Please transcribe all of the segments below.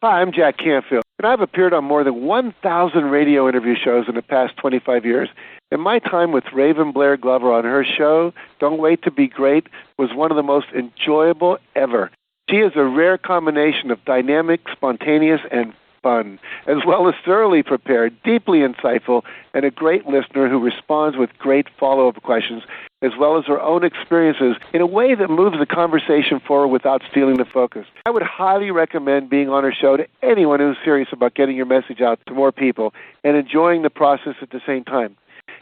Hi, I'm Jack Canfield, and I've appeared on more than 1,000 radio interview shows in the past 25 years. And my time with Raven Blair Glover on her show, Don't Wait to Be Great, was one of the most enjoyable ever. She is a rare combination of dynamic, spontaneous, and fun, as well as thoroughly prepared, deeply insightful, and a great listener who responds with great follow-up questions, as well as her own experiences in a way that moves the conversation forward without stealing the focus. I would highly recommend being on her show to anyone who's serious about getting your message out to more people and enjoying the process at the same time.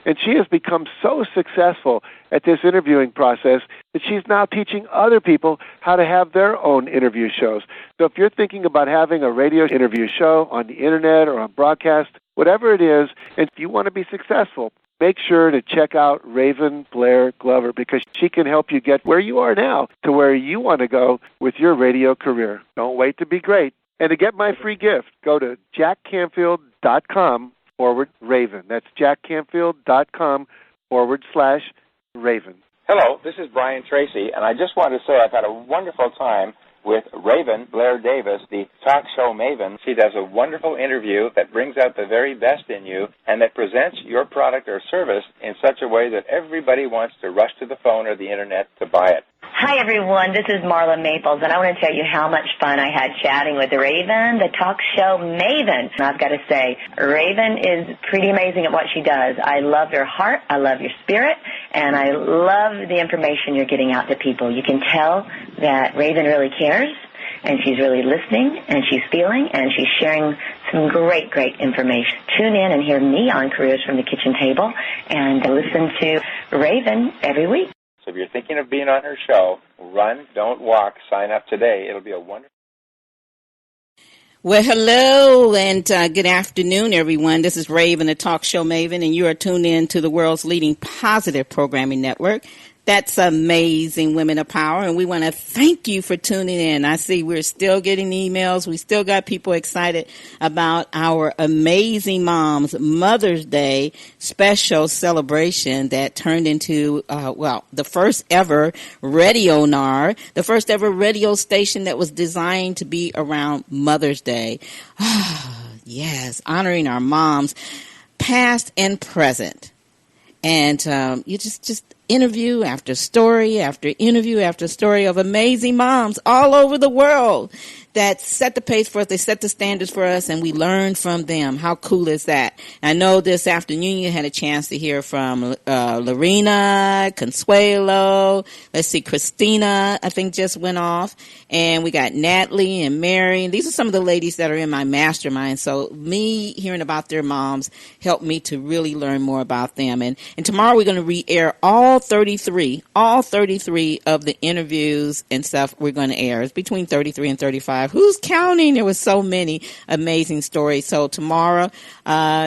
And she has become so successful at this interviewing process that she's now teaching other people how to have their own interview shows. So if you're thinking about having a radio interview show on the internet or on broadcast, whatever it is, and if you want to be successful, make sure to check out Raven Blair Glover, because she can help you get where you are now to where you want to go with your radio career. Don't wait to be great. And to get my free gift, go to jackcanfield.com/Raven. That's jackcanfield.com/Raven. Hello, this is Brian Tracy, and I just wanted to say I've had a wonderful time with Raven Blair Davis, the talk show maven. She does a wonderful interview that brings out the very best in you and that presents your product or service in such a way that everybody wants to rush to the phone or the internet to buy it. Hi, everyone. This is Marla Maples, and I want to tell you how much fun I had chatting with Raven, the talk show maven. And I've got to say, Raven is pretty amazing at what she does. I love your heart, I love your spirit, and I love the information you're getting out to people. You can tell that Raven really cares, and she's really listening, and she's feeling, and she's sharing some great, great information. Tune in and hear me on Careers from the Kitchen Table, and listen to Raven every week. So if you're thinking of being on her show, run, don't walk, sign up today. It'll be a wonderful... Well, hello, and good afternoon, everyone. This is Raven, the talk show maven, and you are tuned in to the world's leading positive programming network. That's Amazing Women of Power, and we want to thank you for tuning in. I see we're still getting emails. We still got people excited about our Amazing Moms Mother's Day special celebration that turned into, the first ever Radio NAR, the first ever radio station that was designed to be around Mother's Day. Yes, honoring our moms, past and present. And you just interview after story after interview after story of amazing moms all over the world that set the pace for us. They set the standards for us, and we learn from them. How cool is that? I know this afternoon you had a chance to hear from Lorena, Consuelo. Let's see, Christina, I think, just went off. And we got Natalie and Mary. And these are some of the ladies that are in my mastermind. So me hearing about their moms helped me to really learn more about them. And tomorrow we're going to re-air all 33 of the interviews and stuff we're going to air. It's between 33 and 35. Who's counting? There was so many amazing stories. So tomorrow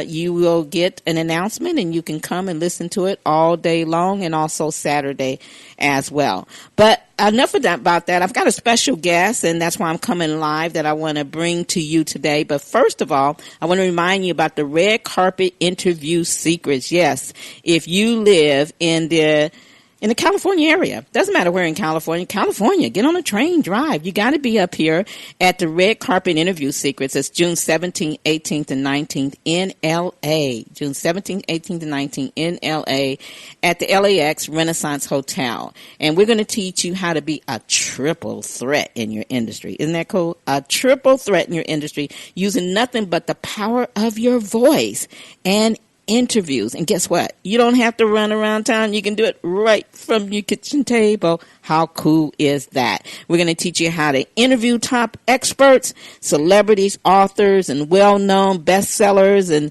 you will get an announcement, and you can come and listen to it all day long, and also Saturday as well. But enough of that, about that. I've got a special guest, and that's why I'm coming live, that I want to bring to you today. But first of all, I want to remind you about the red carpet interview secrets. Yes, if you live in the California area. Doesn't matter where in California. California, get on a train, drive. You got to be up here at the Red Carpet Interview Secrets. It's June 17th, 18th, and 19th in L.A. June 17th, 18th, and 19th in L.A. at the LAX Renaissance Hotel. And we're going to teach you how to be a triple threat in your industry. Isn't that cool? A triple threat in your industry using nothing but the power of your voice and interviews. And guess what? You don't have to run around town. You can do it right from your kitchen table. How cool is that? We're going to teach you how to interview top experts, celebrities, authors, and well-known bestsellers, and,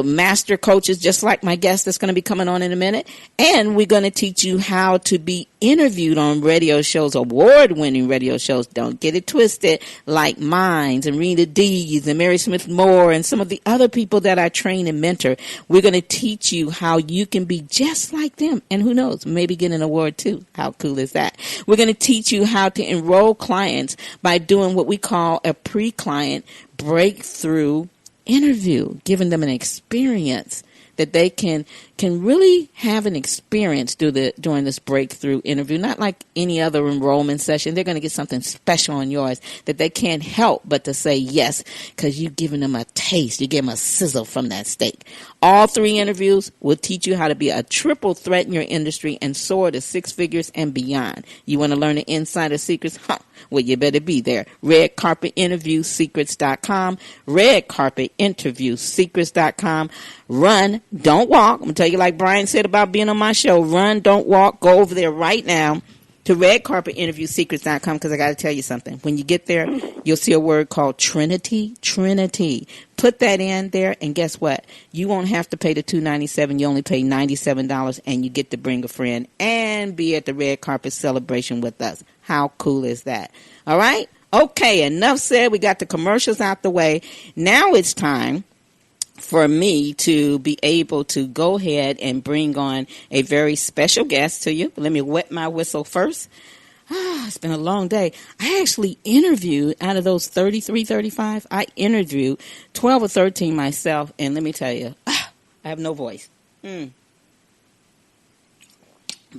master coaches, just like my guest that's going to be coming on in a minute. And we're going to teach you how to be interviewed on radio shows, award-winning radio shows. Don't get it twisted, like Minds and Rita Dees and Mary Smith Moore and some of the other people that I train and mentor. We're going to teach you how you can be just like them. And who knows, maybe get an award too. How cool is that? We're going to teach you how to enroll clients by doing what we call a pre-client breakthrough interview, giving them an experience that they can really have an experience during this breakthrough interview, not like any other enrollment session. They're going to get something special on yours that they can't help but to say yes, because you've given them a taste. You give them a sizzle from that steak. All 3 interviews will teach you how to be a triple threat in your industry and soar to 6 figures and beyond. You want to learn the insider secrets? Well, you better be there. RedCarpetInterviewSecrets.com. RedCarpetInterviewSecrets.com. Run, don't walk. I'm going to tell you like Brian said about being on my show. Run, don't walk. Go over there right now to RedCarpetInterviewSecrets.com, because I got to tell you something. When you get there, you'll see a word called Trinity. Trinity. Put that in there, and guess what? You won't have to pay the $297. You only pay $97, and you get to bring a friend and be at the red carpet celebration with us. How cool is that? All right? Okay, enough said. We got the commercials out the way. Now it's time for me to be able to go ahead and bring on a very special guest to you. Let me wet my whistle first. It's been a long day. I actually interviewed, out of those 33, 35, I interviewed 12 or 13 myself, and let me tell you, I have no voice. But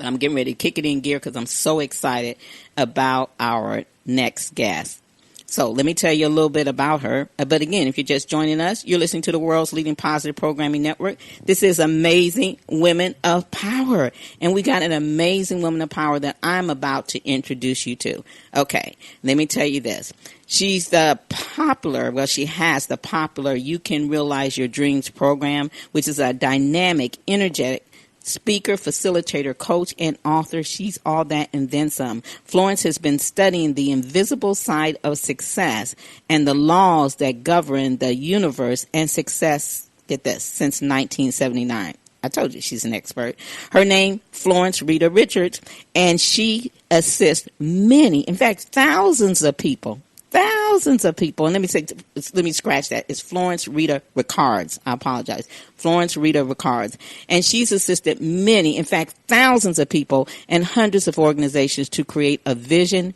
I'm getting ready to kick it in gear because I'm so excited about our next guest. So let me tell you a little bit about her. But again, if you're just joining us, you're listening to the world's leading positive programming network. This is Amazing Women of Power. And we got an amazing woman of power that I'm about to introduce you to. Okay, let me tell you this. She's she has the popular You Can Realize Your Dreams program, which is a dynamic, energetic speaker, facilitator, coach, and author. She's all that and then some. Florence has been studying the invisible side of success and the laws that govern the universe and success, get this, since 1979. I told you she's an expert. Her name, Florence Rita Rickards, and she assists many, in fact, thousands of people. And let me scratch that. It's Florence Rita Rickards. I apologize. Florence Rita Rickards. And she's assisted many, in fact, thousands of people and hundreds of organizations to create a vision,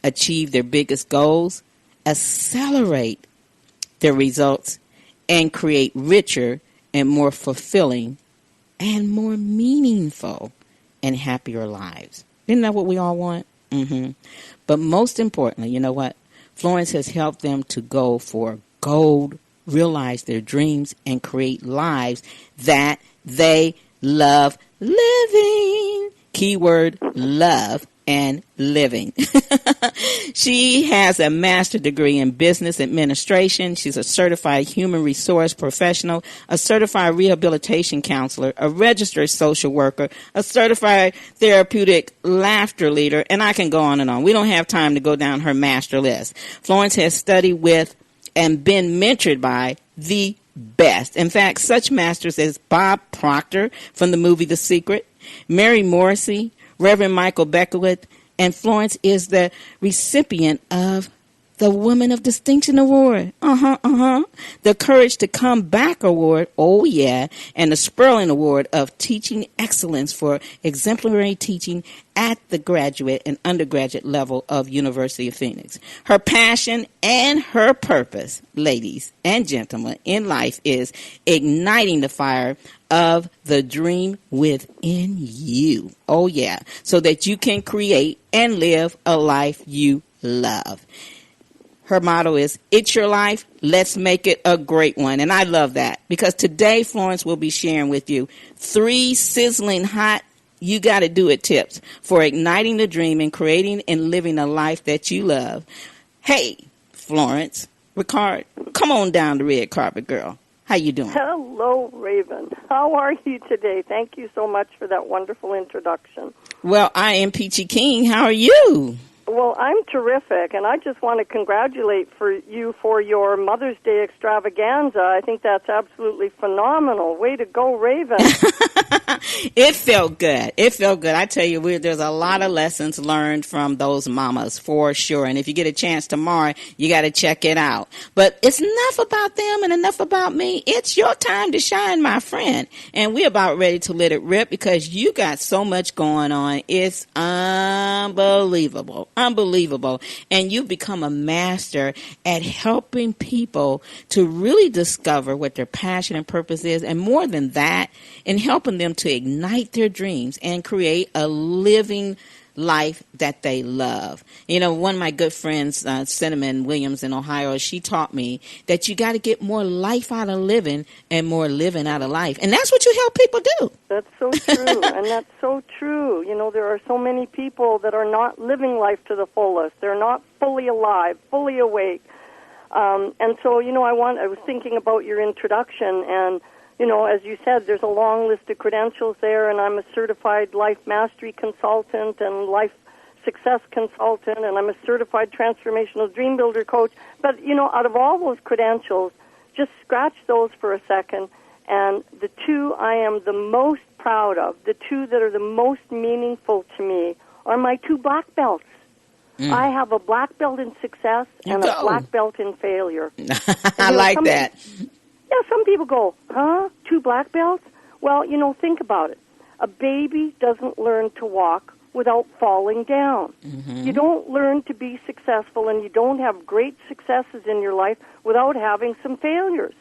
achieve their biggest goals, accelerate their results, and create richer and more fulfilling and more meaningful and happier lives. Isn't that what we all want? But most importantly, you know what? Florence has helped them to go for gold, realize their dreams, and create lives that they love living. Keyword, love and living. She has a master's degree in business administration. She's a certified human resource professional, a certified rehabilitation counselor, a registered social worker, a certified therapeutic laughter leader, and I can go on and on. We don't have time to go down her master list. Florence has studied with and been mentored by the best. In fact, such masters as Bob Proctor from the movie The Secret, Mary Morrissey, Reverend Michael Beckwith, and Florence is the recipient of the Woman of Distinction Award. The Courage to Come Back Award. Oh, yeah. And the Sperling Award of Teaching Excellence for exemplary teaching at the graduate and undergraduate level of University of Phoenix. Her passion and her purpose, ladies and gentlemen, in life is igniting the fire of the dream within you. Oh, yeah. So that you can create and live a life you love. Her motto is, it's your life, let's make it a great one. And I love that because today Florence will be sharing with you 3 sizzling hot, you got to do it tips for igniting the dream and creating and living a life that you love. Hey, Florence Rickards, come on down the red carpet, girl. How you doing? Hello, Raven. How are you today? Thank you so much for that wonderful introduction. Well, I am Peachy King. How are you? Well, I'm terrific, and I just want to congratulate you for your Mother's Day extravaganza. I think that's absolutely phenomenal. Way to go, Raven. It felt good. It felt good. I tell you, there's a lot of lessons learned from those mamas for sure. And if you get a chance tomorrow, you got to check it out. But it's enough about them and enough about me. It's your time to shine, my friend. And we're about ready to let it rip because you got so much going on. It's unbelievable. Unbelievable. And you've become a master at helping people to really discover what their passion and purpose is. And more than that, in helping them to ignite their dreams and create a living life that they love. You know, one of my good friends, Cinnamon Williams in Ohio, she taught me that you got to get more life out of living and more living out of life. And that's what you help people do. That's so true, and that's so true. You know, there are so many people that are not living life to the fullest. They're not fully alive, fully awake. And so, you know, I was thinking about your introduction, and you know, as you said, there's a long list of credentials there, and I'm a certified life mastery consultant and life success consultant, and I'm a certified transformational dream builder coach. But, you know, out of all those credentials, just scratch those for a second, and the two I am the most proud of, the two that are the most meaningful to me, are my two black belts. I have a black belt in success and a black belt in failure. I like that. Yeah, some people go, huh? 2 black belts? Well, you know, think about it. A baby doesn't learn to walk without falling down. Mm-hmm. You don't learn to be successful, and you don't have great successes in your life without having some failures.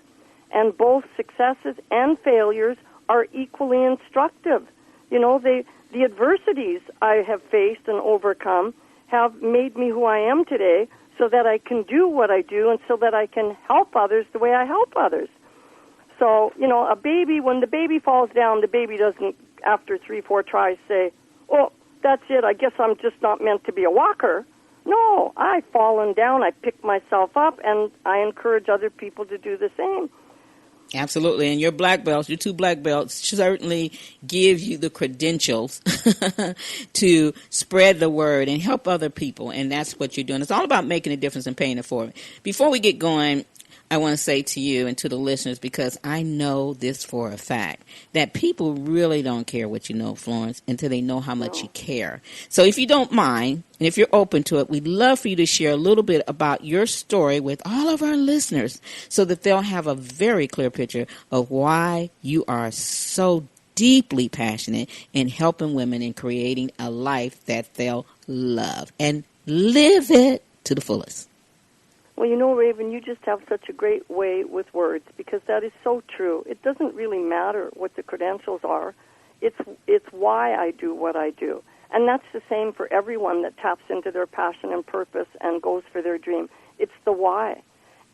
And both successes and failures are equally instructive. You know, the adversities I have faced and overcome have made me who I am today, so that I can do what I do and so that I can help others the way I help others. So, you know, a baby, when the baby falls down, the baby doesn't, after 3-4 tries, say, oh, that's it, I guess I'm just not meant to be a walker. No, I've fallen down, I pick myself up, and I encourage other people to do the same. Absolutely. And your black belts, your 2 black belts, certainly give you the credentials to spread the word and help other people. And that's what you're doing. It's all about making a difference and paying it forward. Before we get going, I want to say to you and to the listeners, because I know this for a fact, that people really don't care what you know, Florence, until they know how much you care. So if you don't mind, and if you're open to it, we'd love for you to share a little bit about your story with all of our listeners so that they'll have a very clear picture of why you are so deeply passionate in helping women and creating a life that they'll love and live it to the fullest. Well, you know, Raven, you just have such a great way with words, because that is so true. It doesn't really matter what the credentials are. It's why I do what I do. And that's the same for everyone that taps into their passion and purpose and goes for their dream. It's the why.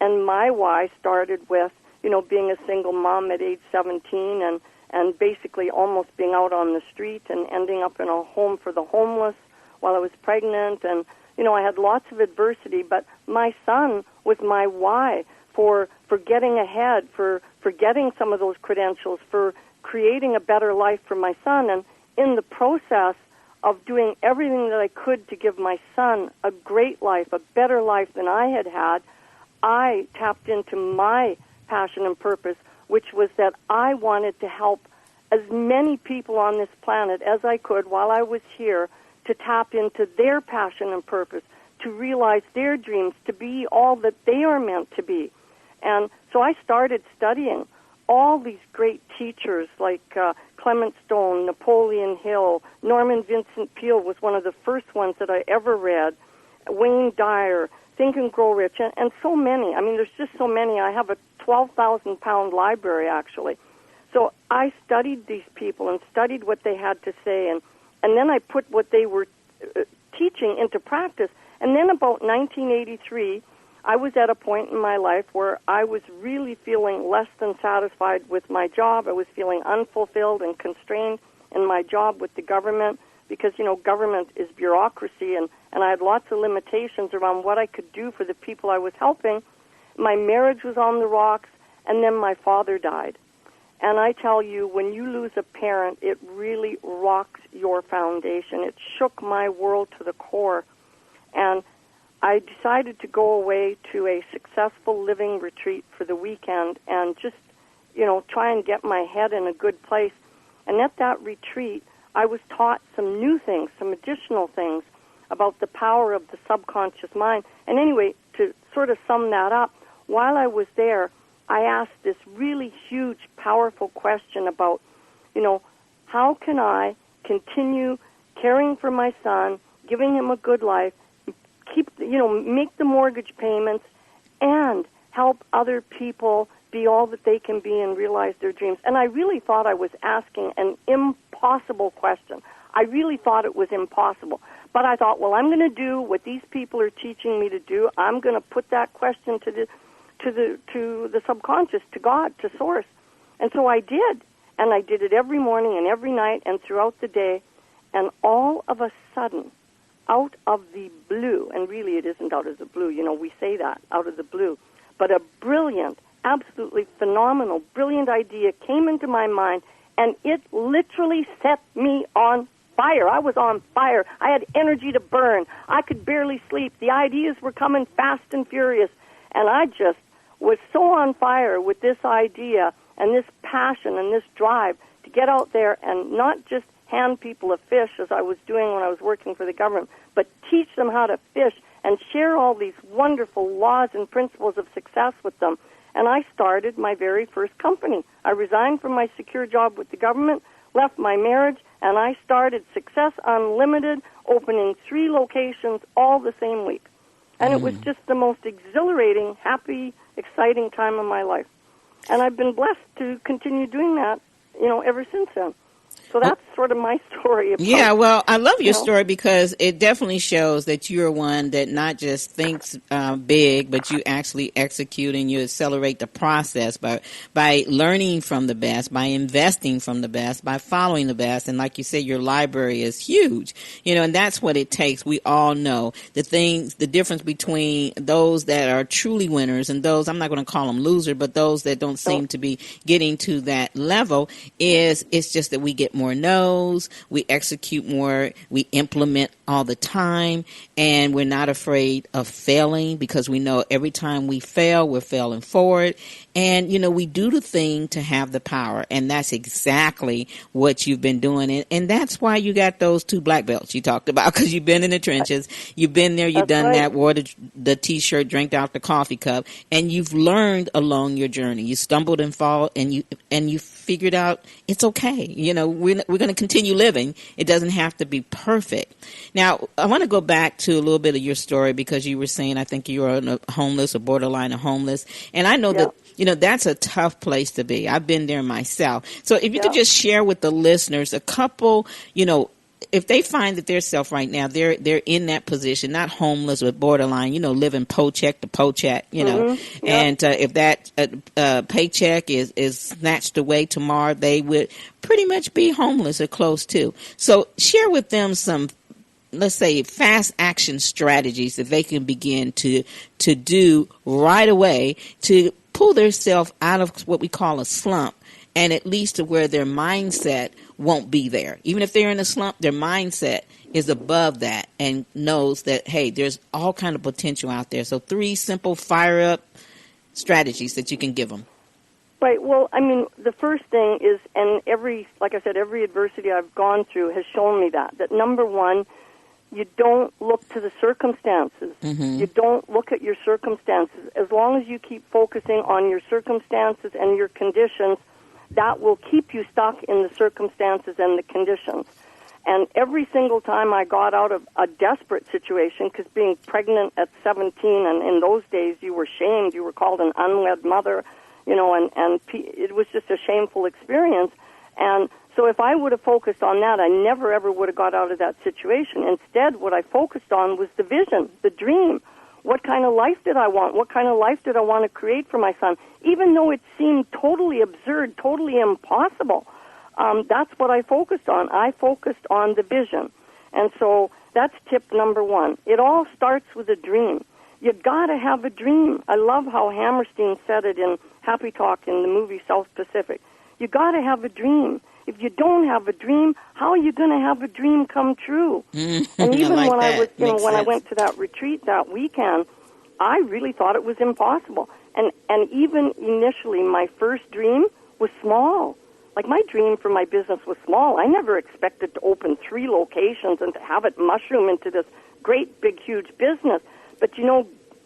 And my why started with, you know, being a single mom at age 17 and basically almost being out on the street and ending up in a home for the homeless while I was pregnant. And you know, I had lots of adversity, but my son was my why for getting ahead, for getting some of those credentials, for creating a better life for my son. And in the process of doing everything that I could to give my son a great life, a better life than I had had, I tapped into my passion and purpose, which was that I wanted to help as many people on this planet as I could while I was here, to tap into their passion and purpose, to realize their dreams, to be all that they are meant to be. And so I started studying all these great teachers like Clement Stone, Napoleon Hill, Norman Vincent Peale was one of the first ones that I ever read, Wayne Dyer, Think and Grow Rich, and so many. I mean, there's just so many. I have a 12,000-pound library, actually. So I studied these people and studied what they had to say, and then I put what they were teaching into practice. And then about 1983, I was at a point in my life where I was really feeling less than satisfied with my job. I was feeling unfulfilled and constrained in my job with the government because, you know, government is bureaucracy, and I had lots of limitations around what I could do for the people I was helping. My marriage was on the rocks, and then my father died. And I tell you, when you lose a parent, it really rocks your foundation. It shook my world to the core. And I decided to go away to a successful living retreat for the weekend and just, you know, try and get my head in a good place. And at that retreat, I was taught some new things, some additional things about the power of the subconscious mind. And anyway, to sort of sum that up, while I was there, I asked this really huge, powerful question about, how can I continue caring for my son, giving him a good life, make the mortgage payments, and help other people be all that they can be and realize their dreams. And I really thought I was asking an impossible question. I really thought it was impossible. But I thought, well, I'm going to do what these people are teaching me to do. I'm going to put that question to the subconscious, to God, to Source. And so I did. And I did it every morning and every night and throughout the day. And all of a sudden, out of the blue, and really it isn't out of the blue, we say that, out of the blue, but a brilliant, absolutely phenomenal, brilliant idea came into my mind, and it literally set me on fire. I was on fire. I had energy to burn. I could barely sleep. The ideas were coming fast and furious, and I just was so on fire with this idea and this passion and this drive to get out there and not just hand people a fish, as I was doing when I was working for the government, but teach them how to fish and share all these wonderful laws and principles of success with them. And I started my very first company. I resigned from my secure job with the government, left my marriage, and I started Success Unlimited, opening 3 locations all the same week. And it was just the most exhilarating, happy, exciting time of my life. And I've been blessed to continue doing that, ever since then. So that's sort of my story. Yeah, well, I love your story because it definitely shows that you're one that not just thinks big, but you actually execute and you accelerate the process by learning from the best, by investing from the best, by following the best. And like you said, your library is huge, and that's what it takes. We all know the difference between those that are truly winners and those, I'm not going to call them losers, but those that don't seem to be getting to that level it's just that we get more no's, we execute more, we implement all the time, and we're not afraid of failing because we know every time we fail, we're failing forward. And, we do the thing to have the power, and that's exactly what you've been doing. And that's why you got those 2 black belts you talked about, because you've been in the trenches, you've been there, you've done that, wore the T-shirt, drank out the coffee cup, and you've learned along your journey. You stumbled and fall, and you figured out it's okay. We're going to continue living. It doesn't have to be perfect. Now, I want to go back to a little bit of your story because you were saying, I think you were homeless or borderline of homeless. And I know that, that's a tough place to be. I've been there myself. So if you could just share with the listeners a couple, if they find that their self right now, they're in that position, not homeless but borderline, living paycheck to paycheck, and if that paycheck is snatched away tomorrow, they would pretty much be homeless or close to. So share with them some, let's say, fast action strategies that they can begin to do right away to pull themselves out of what we call a slump, and at least to where their mindset won't be there. Even if they're in a slump, their mindset is above that and knows that, hey, there's all kind of potential out there. So 3 simple fire-up strategies that you can give them. Right. Well, the first thing is, and like I said, every adversity I've gone through has shown me that number 1, you don't look to the circumstances. You don't look at your circumstances. As long as you keep focusing on your circumstances and your conditions, that will keep you stuck in the circumstances and the conditions. And every single time I got out of a desperate situation, because being pregnant at 17, and in those days you were shamed, you were called an unwed mother, and it was just a shameful experience. And so if I would have focused on that, I never, ever would have got out of that situation. Instead, what I focused on was the vision, the dream. What kind of life did I want? What kind of life did I want to create for my son? Even though it seemed totally absurd, totally impossible, that's what I focused on. I focused on the vision. And so that's tip number 1. It all starts with a dream. You got to have a dream. I love how Hammerstein said it in Happy Talk in the movie South Pacific. You got to have a dream. If you don't have a dream, how are you going to have a dream come true? And even when I went to that retreat that weekend, I really thought it was impossible. And even initially, my first dream was small. Like, my dream for my business was small. I never expected to open 3 locations and to have it mushroom into this great, big, huge business. But,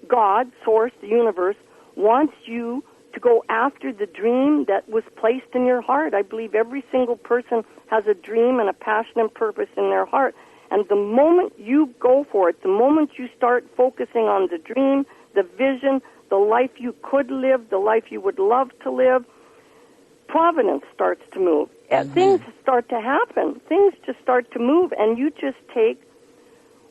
God, Source, the universe, wants you to go after the dream that was placed in your heart. I believe every single person has a dream and a passion and purpose in their heart. And the moment you go for it, the moment you start focusing on the dream, the vision, the life you could live, the life you would love to live, providence starts to move. Things start to happen. Things just start to move, and you just take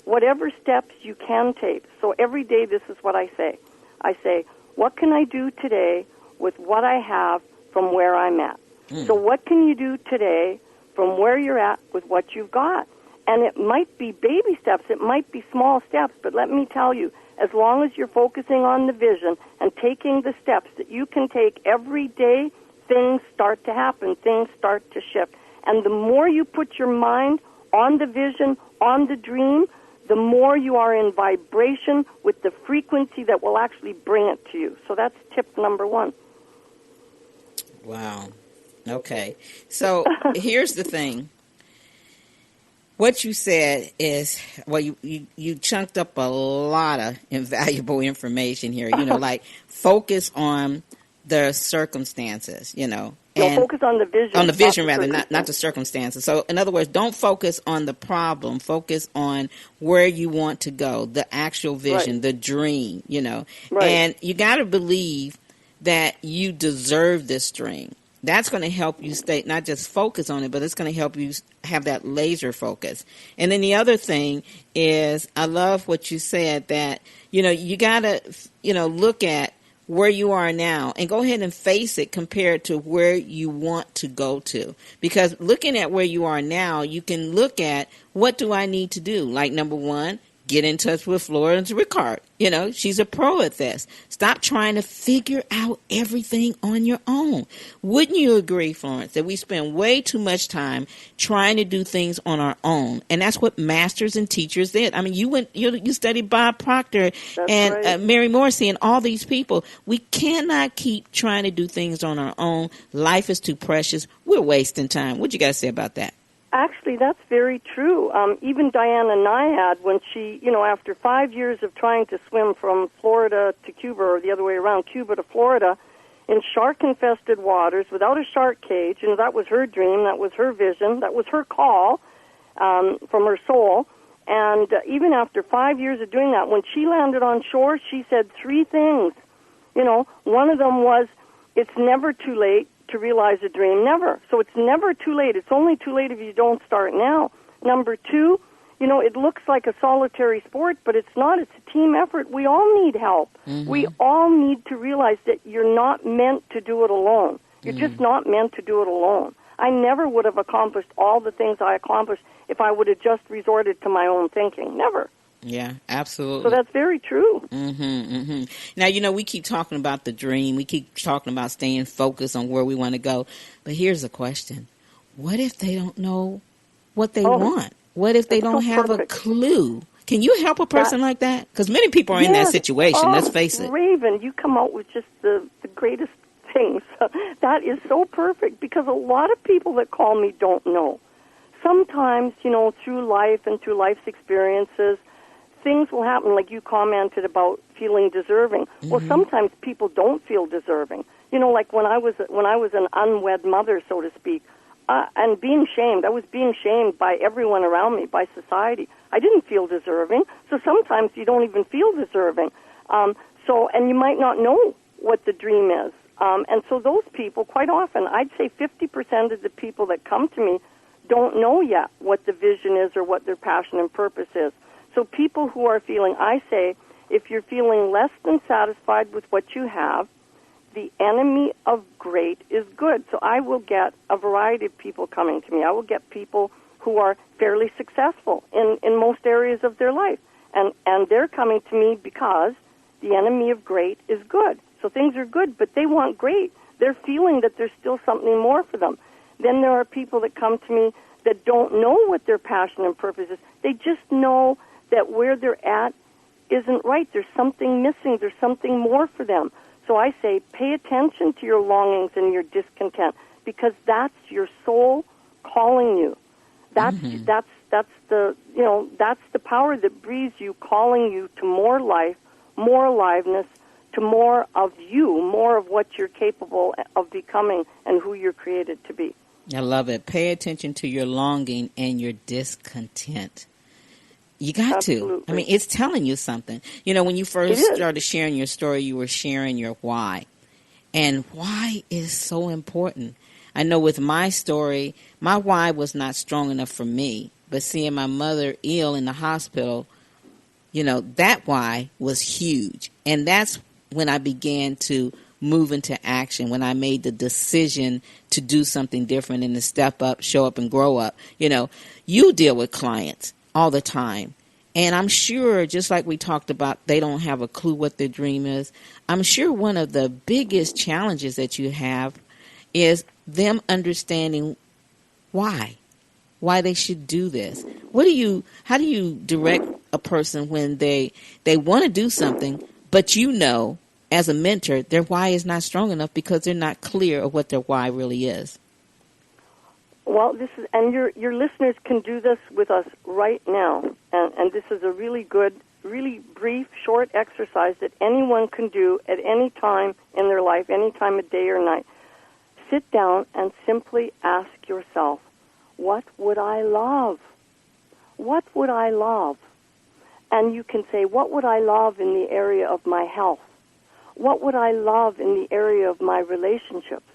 whatever steps you can take. So every day, this is what I say. I say, what can I do today with what I have from where I'm at? So what can you do today from where you're at with what you've got? And it might be baby steps. It might be small steps. But let me tell you, as long as you're focusing on the vision and taking the steps that you can take every day, things start to happen. Things start to shift. And the more you put your mind on the vision, on the dream, the more you are in vibration with the frequency that will actually bring it to you. So that's tip number 1. Wow. Okay. So here's the thing. What you said is, well, you chunked up a lot of invaluable information here, like focus on the circumstances, and focus on the vision. On the vision, rather, not the circumstances. So, in other words, don't focus on the problem. Focus on where you want to go, the actual vision, the dream, Right. And you got to believe that you deserve this dream. That's going to help you stay, not just focus on it, but it's going to help you have that laser focus. And then the other thing is, I love what you said, that, you got to, look at where you are now and go ahead and face it compared to where you want to go to. Because looking at where you are now, you can look at, what do I need to do? Like, number 1, get in touch with Florence Rickards. She's a pro at this. Stop trying to figure out everything on your own. Wouldn't you agree, Florence, that we spend way too much time trying to do things on our own? And that's what masters and teachers did. I mean, you studied Bob Proctor and right. Mary Morrissey and all these people. We cannot keep trying to do things on our own. Life is too precious. We're wasting time. What you got to say about that? Actually, that's very true. Even Diana Nyad, when she, after 5 years of trying to swim from Florida to Cuba, or the other way around, Cuba to Florida, in shark-infested waters without a shark cage, that was her dream, that was her vision, that was her call from her soul. And even after 5 years of doing that, when she landed on shore, she said 3 things. One of them was, it's never too late to realize a dream. Never. So it's never too late. It's only too late if you don't start now. Number 2, it looks like a solitary sport, but it's not. It's a team effort. We all need help. We all need to realize that you're not meant to do it alone. You're just not meant to do it alone. I never would have accomplished all the things I accomplished if I would have just resorted to my own thinking. Never. Yeah, absolutely. So that's very true. Now, we keep talking about the dream. We keep talking about staying focused on where we want to go. But here's a question. What if they don't know what they want? What if they don't have a clue? Can you help a person like that? Because many people are in that situation, let's face it. Raven, you come out with just the greatest things. That is so perfect, because a lot of people that call me don't know. Sometimes, through life and through life's experiences, things will happen, like you commented about feeling deserving. Well, sometimes people don't feel deserving. Like when I was an unwed mother, so to speak, and being shamed. I was being shamed by everyone around me, by society. I didn't feel deserving. So sometimes you don't even feel deserving. And you might not know what the dream is. And so those people, quite often, I'd say 50% of the people that come to me don't know yet what the vision is or what their passion and purpose is. So people who are feeling, I say, if you're feeling less than satisfied with what you have, the enemy of great is good. So I will get a variety of people coming to me. I will get people who are fairly successful in most areas of their life. And they're coming to me because the enemy of great is good. So things are good, but they want great. They're feeling that there's still something more for them. Then there are people that come to me that don't know what their passion and purpose is. They just know that where they're at isn't right. There's something missing. There's something more for them. So I say, pay attention to your longings and your discontent. because that's your soul calling you. That's the that's the power that breathes you, calling you to more life, more aliveness, to more of you, more of what you're capable of becoming and who you're created to be. I love it. Pay attention to your longing and your discontent. You got Absolutely. to. I mean, it's telling you something. You know, when you first started sharing your story, you were sharing your why. And why is so important. I know with my story, my why was not strong enough for me. But seeing my mother ill in the hospital, you know, that why was huge. And that's when I began to move into action, when I made the decision to do something different and to step up, show up, and grow up. You know, you deal with clients all the time. And I'm sure, just like we talked about, they don't have a clue what their dream is. I'm sure one of the biggest challenges that you have is them understanding why they should do this. How do you direct a person when they want to do something, but you know, as a mentor, their why is not strong enough because they're not clear of what their why really is? Well, your listeners can do this with us right now, and this is a really good, really brief, short exercise that anyone can do at any time in their life, any time of day or night. Sit down and simply ask yourself, what would I love? What would I love? And you can say, what would I love in the area of my health? What would I love in the area of my relationships?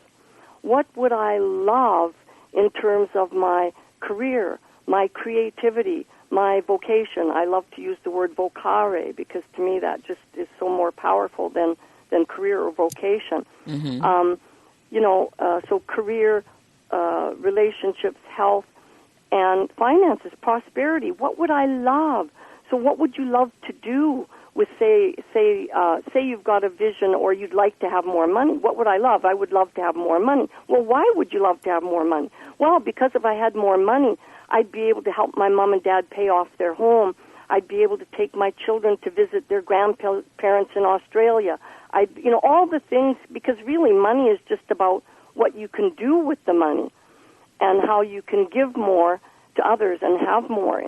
What would I love in terms of my career, my creativity, my vocation? I love to use the word vocare because to me that just is so more powerful than career or vocation. Mm-hmm. So career, relationships, health, and finances, prosperity. What would I love? So what would you love to do with, say you've got a vision or you'd like to have more money? What would I love? I would love to have more money. Well, why would you love to have more money? Well, because if I had more money, I'd be able to help my mom and dad pay off their home. I'd be able to take my children to visit their grandparents in Australia. All the things, because really money is just about what you can do with the money and how you can give more to others and have more,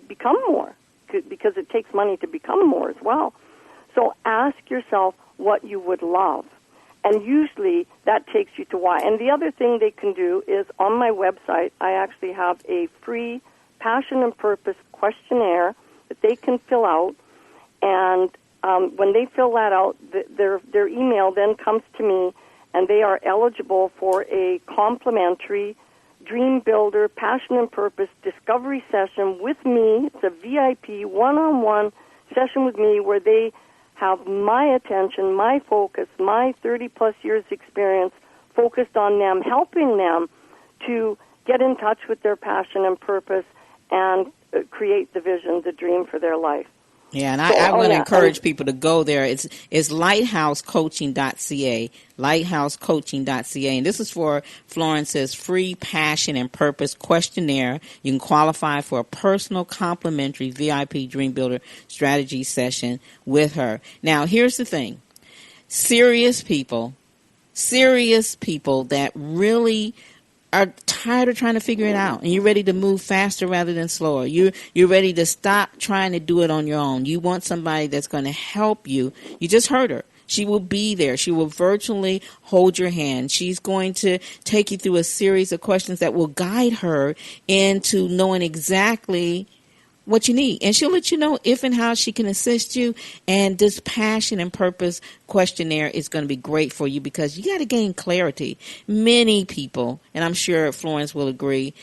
become more, because it takes money to become more as well. So ask yourself what you would love. And usually that takes you to why. And the other thing they can do is on my website, I actually have a free passion and purpose questionnaire that they can fill out. And when they fill that out, their email then comes to me, and they are eligible for a complimentary Dream Builder Passion and Purpose discovery session with me. It's a VIP one-on-one session with me where they have my attention, my focus, my 30-plus years experience focused on them, helping them to get in touch with their passion and purpose and create the vision, the dream for their life. Yeah, and I want to encourage people to go there. It's lighthousecoaching.ca, lighthousecoaching.ca. And this is for Florence's free passion and purpose questionnaire. You can qualify for a personal complimentary VIP Dream Builder strategy session with her. Now, here's the thing. Serious people that really are tired of trying to figure it out, and you're ready to move faster rather than slower. You're ready to stop trying to do it on your own. You want somebody that's going to help you. You just heard her. She will be there. She will virtually hold your hand. She's going to take you through a series of questions that will guide her into knowing exactly what you need. And she'll let you know if and how she can assist you. And this passion and purpose questionnaire is going to be great for you because you got to gain clarity. Many people, and I'm sure Florence will agree,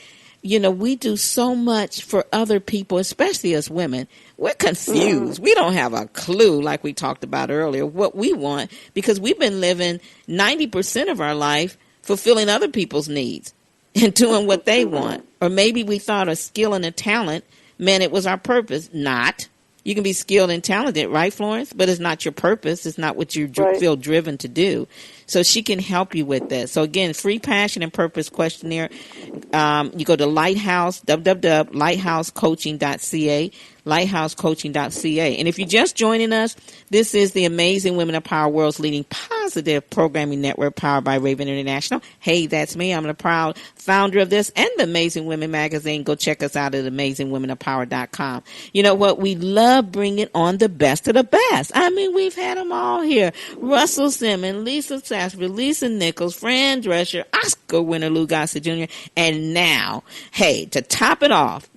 we do so much for other people, especially as women. We're confused. We don't have a clue, like we talked about earlier, what we want because we've been living 90% of our life fulfilling other people's needs and doing what they want. Or maybe we thought a skill and a talent meant it was our purpose. Not. You can be skilled and talented, right, Florence? But it's not your purpose. It's not what you feel driven to do. So she can help you with that. So, again, free passion and purpose questionnaire. You go to lighthousecoaching.ca, lighthousecoaching.ca. And if you're just joining us, this is the Amazing Women of Power, world's leading positive Positive Programming Network powered by Raven International. Hey, that's me. I'm the proud founder of this and the Amazing Women magazine. Go check us out at amazingwomenofpower.com. You know what? We love bringing on the best of the best. I mean, we've had them all here. Russell Simmons, Lisa Sassby, Lisa Nichols, Fran Drescher, Oscar winner Lou Gossett Jr., and now, hey, to top it off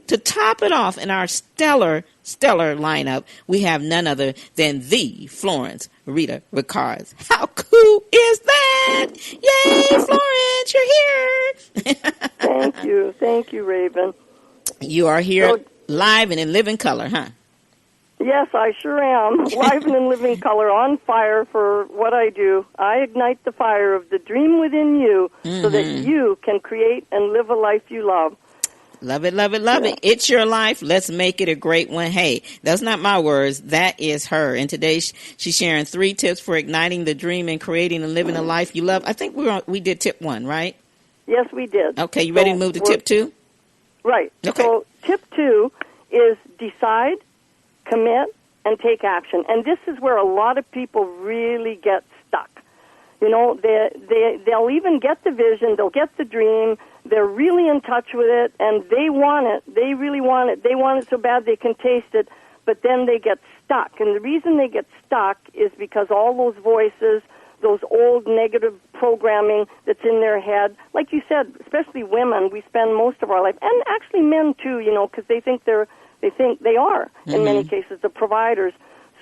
in our stellar lineup, we have none other than the Florence Rita Rickards. How cool is that? Yay, Florence, you're here. Thank you, Raven. You are here live and in living color, huh? Yes, I sure am. Live and in living color, on fire for what I do. I ignite the fire of the dream within you so that you can create and live a life you love. Love it, love it, love it. It's your life. Let's make it a great one. Hey, that's not my words. That is her. And today she's sharing 3 tips for igniting the dream and creating and living a life you love. I think we did tip 1, right? Yes, we did. Okay, you ready to move to tip 2? Right. Okay. So tip 2 is decide, commit, and take action. And this is where a lot of people really get stuck. You know, they'll even get the vision, they'll get the dream, they're really in touch with it, and they want it. They really want it. They want it so bad they can taste it, but then they get stuck. And the reason they get stuck is because all those voices, those old negative programming that's in their head, like you said, especially women, we spend most of our life, and actually men too, you know, because they think they are, in many cases, the providers.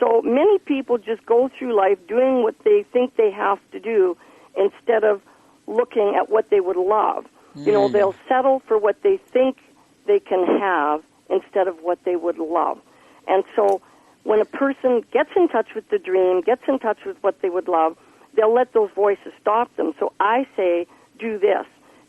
So many people just go through life doing what they think they have to do instead of looking at what they would love. You know, they'll settle for what they think they can have instead of what they would love. And so when a person gets in touch with the dream, gets in touch with what they would love, they'll let those voices stop them. So I say, do this.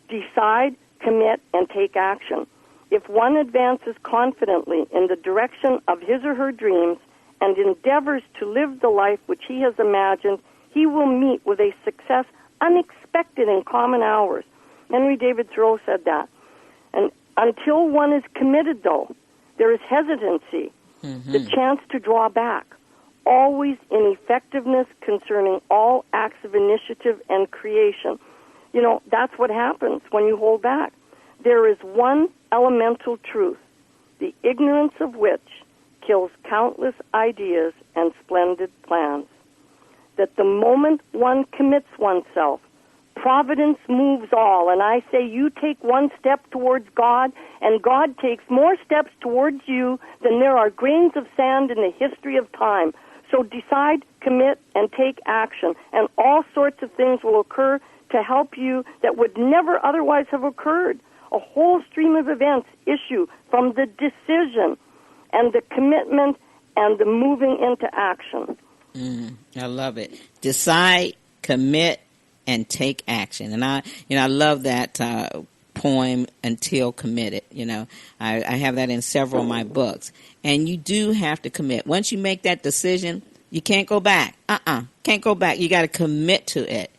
Decide, commit, and take action. If one advances confidently in the direction of his or her dreams and endeavors to live the life which he has imagined, he will meet with a success unexpected in common hours. Henry David Thoreau said that. And until one is committed, though, there is hesitancy, the chance to draw back, always ineffectiveness concerning all acts of initiative and creation. You know, that's what happens when you hold back. There is one elemental truth, the ignorance of which kills countless ideas and splendid plans. That the moment one commits oneself, Providence moves all, and I say you take one step towards God, and God takes more steps towards you than there are grains of sand in the history of time. So decide, commit, and take action, and all sorts of things will occur to help you that would never otherwise have occurred. A whole stream of events issue from the decision and the commitment and the moving into action. I love it. Decide, commit, and take action. And I love that poem, Until Committed. You know, I have that in several of my books. And you do have to commit. Once you make that decision, you can't go back. Can't go back. You got to commit to it.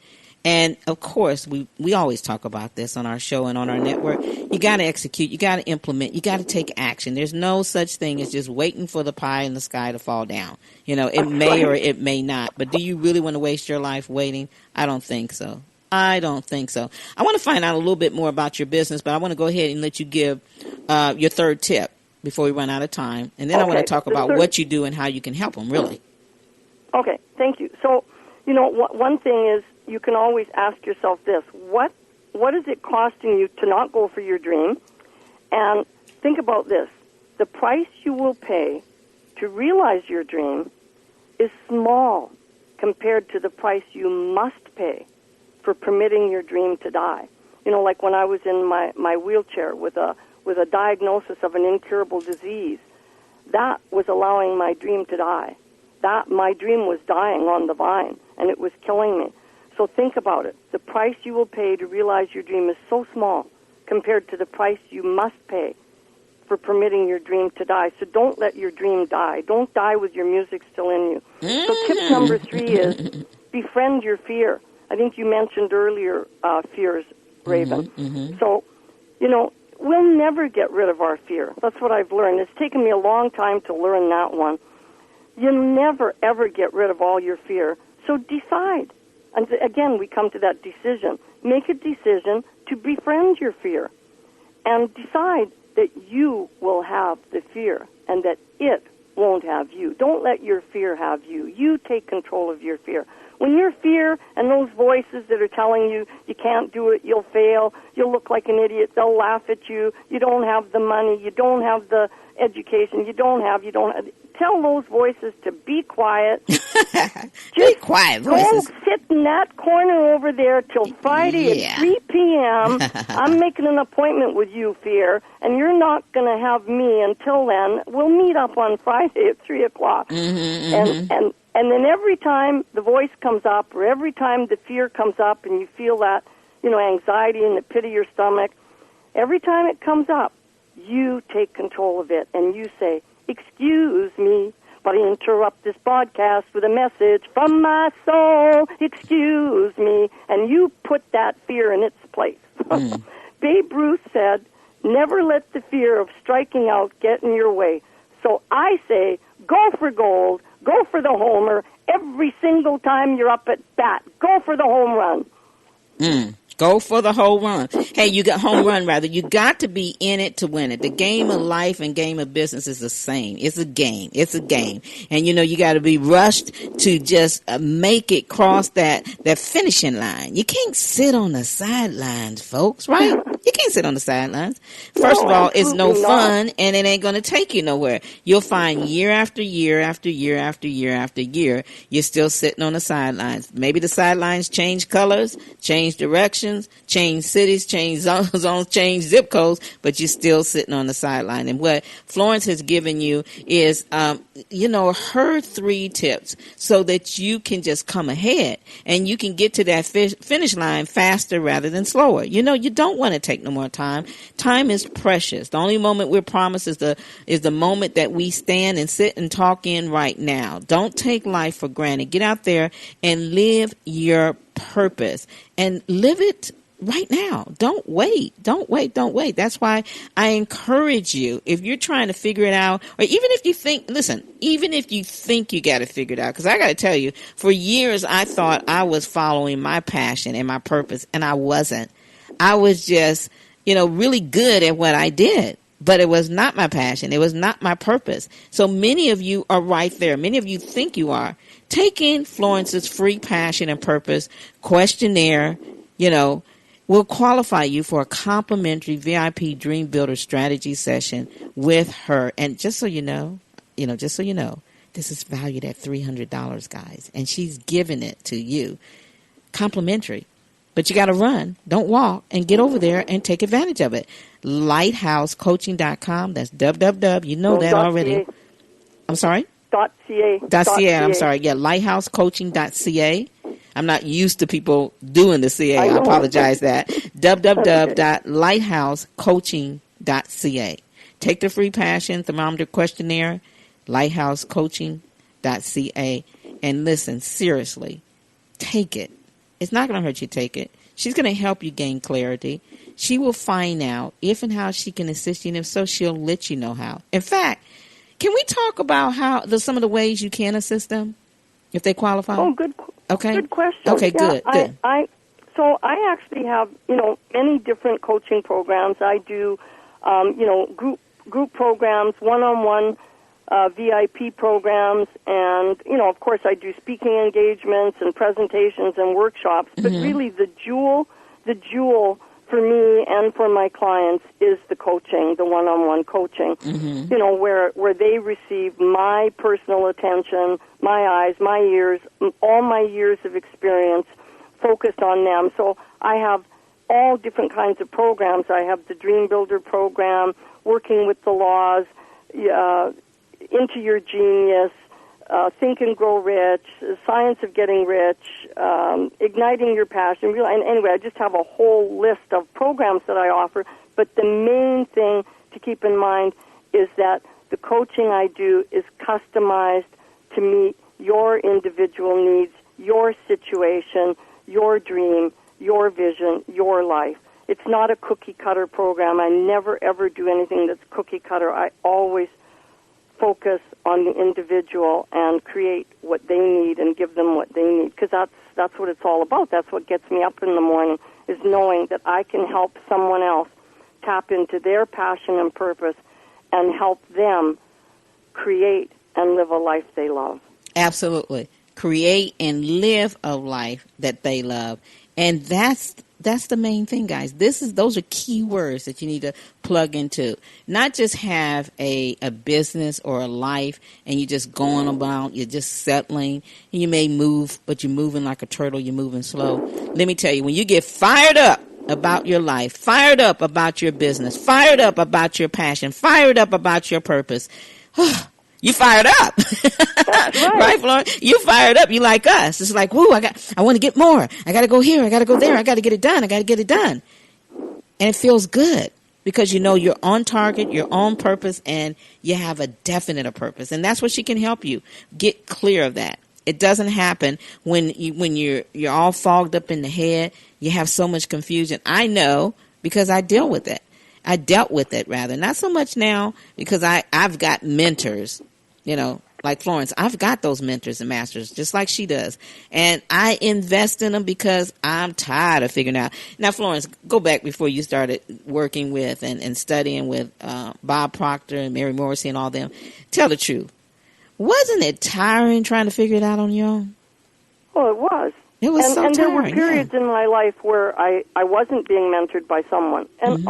And, of course, we always talk about this on our show and on our network. You got to execute. You got to implement. You got to take action. There's no such thing as just waiting for the pie in the sky to fall down. You know, it may or it may not. But do you really want to waste your life waiting? I don't think so. I want to find out a little bit more about your business, but I want to go ahead and let you give your 3rd tip before we run out of time. And then I want to talk about what you do and how you can help them, really. Okay, thank you. So, you know, one thing is, you can always ask yourself this: what is it costing you to not go for your dream? And think about this: the price you will pay to realize your dream is small compared to the price you must pay for permitting your dream to die. You know, like when I was in my wheelchair with a diagnosis of an incurable disease, that was allowing my dream to die. That my dream was dying on the vine, and it was killing me. So think about it. The price you will pay to realize your dream is so small compared to the price you must pay for permitting your dream to die. So don't let your dream die. Don't die with your music still in you. So tip number 3 is befriend your fear. I think you mentioned earlier fears, Raven. So, you know, we'll never get rid of our fear. That's what I've learned. It's taken me a long time to learn that one. You'll never, ever get rid of all your fear. So decide. And again, we come to that decision. Make a decision to befriend your fear and decide that you will have the fear and that it won't have you. Don't let your fear have you. You take control of your fear. When your fear and those voices that are telling you you can't do it, you'll fail, you'll look like an idiot, they'll laugh at you, you don't have the money, you don't have the education, you don't have, tell those voices to be quiet. Be quiet voices. Go sit in that corner over there till Friday at 3 p.m. I'm making an appointment with you, fear, and you're not going to have me until then. We'll meet up on Friday at 3 o'clock. And then every time the voice comes up or every time the fear comes up and you feel that, anxiety in the pit of your stomach, every time it comes up, you take control of it and you say, "Excuse me, but I interrupt this broadcast with a message from my soul. Excuse me." And you put that fear in its place. Babe Ruth said, "Never let the fear of striking out get in your way." So I say, go for gold, go for the homer. Every single time you're up at bat, go for the home run. Go for the home run. Hey, you got home run rather. You got to be in it to win it. The game of life and game of business is the same. It's a game. It's a game. And you got to be rushed to just make it cross that finishing line. You can't sit on the sidelines, folks, right? You can't sit on the sidelines. First of all, it's no fun and it ain't going to take you nowhere. You'll find year after year after year after year after year, you're still sitting on the sidelines. Maybe the sidelines change colors, change directions, change cities, change zones, change zip codes, but you're still sitting on the sideline. And what Florence has given you is, her 3 tips so that you can just come ahead and you can get to that finish line faster rather than slower. You don't want to take no more time. Time is precious. The only moment we're promised is the moment that we stand and sit and talk in right now. Don't take life for granted. Get out there and live your purpose and live it right now. Don't wait. That's why I encourage you, if you're trying to figure it out, or even if you think you got to figure it out, because I got to tell you, for years I thought I was following my passion and my purpose, and I wasn't. I was just, really good at what I did. But it was not my passion. It was not my purpose. So many of you are right there. Many of you think you are. Take in Florence's free passion and purpose questionnaire, will qualify you for a complimentary VIP Dream Builder strategy session with her. And just so you know, this is valued at $300, guys. And she's giving it to you complimentary. But you got to run. Don't walk, and get over there and take advantage of it. LighthouseCoaching.com. That's www. You know that already. I'm sorry? .ca. I'm sorry. Yeah, LighthouseCoaching.ca. I'm not used to people doing the CA. I apologize that. www.lighthousecoaching.ca. Take the free passion thermometer questionnaire, lighthousecoaching.ca. And listen, seriously, take it. It's not going to hurt you to take it. She's going to help you gain clarity. She will find out if and how she can assist you, and if so, she'll let you know how. In fact, can we talk about some of the ways you can assist them if they qualify? Oh, good. Okay. Good question. Okay, yeah, good. So I actually have, many different coaching programs. I do, group programs, one-on-one VIP programs, and, of course I do speaking engagements and presentations and workshops, but really the jewel for me and for my clients is the coaching, the one-on-one coaching, where they receive my personal attention, my eyes, my ears, all my years of experience focused on them. So I have all different kinds of programs. I have the Dream Builder program, Working with the Laws, Into Your Genius, Think and Grow Rich, Science of Getting Rich, Igniting Your Passion. And anyway, I just have a whole list of programs that I offer. But the main thing to keep in mind is that the coaching I do is customized to meet your individual needs, your situation, your dream, your vision, your life. It's not a cookie-cutter program. I never, ever do anything that's cookie-cutter. I always focus on the individual and create what they need and give them what they need, because that's what it's all about. That's what gets me up in the morning, is knowing that I can help someone else tap into their passion and purpose and help them create and live a life they love. Absolutely. Create and live a life that they love. And that's the main thing, guys. Those are key words that you need to plug into. Not just have a business or a life and you're just going about, you're just settling, and you may move, but you're moving like a turtle, you're moving slow. Let me tell you, when you get fired up about your life, fired up about your business, fired up about your passion, fired up about your purpose, you fired up. Right, Florence? You fired up. You like us. It's like, whoo, I want to get more. I got to go here. I got to go there. I got to get it done. I got to get it done. And it feels good because you know you're on target, you're on purpose, and you have a definite purpose. And that's what she can help you get clear of that. It doesn't happen when you're all fogged up in the head. You have so much confusion. I know because I deal with it. I dealt with it, rather. Not so much now because I've got mentors, you know, like Florence. I've got those mentors and masters just like she does. And I invest in them because I'm tired of figuring out. Now, Florence, go back before you started working with and studying with Bob Proctor and Mary Morrissey and all them. Tell the truth. Wasn't it tiring trying to figure it out on your own? Oh, it was. It was so tiring. And there were periods in my life where I wasn't being mentored by someone. And,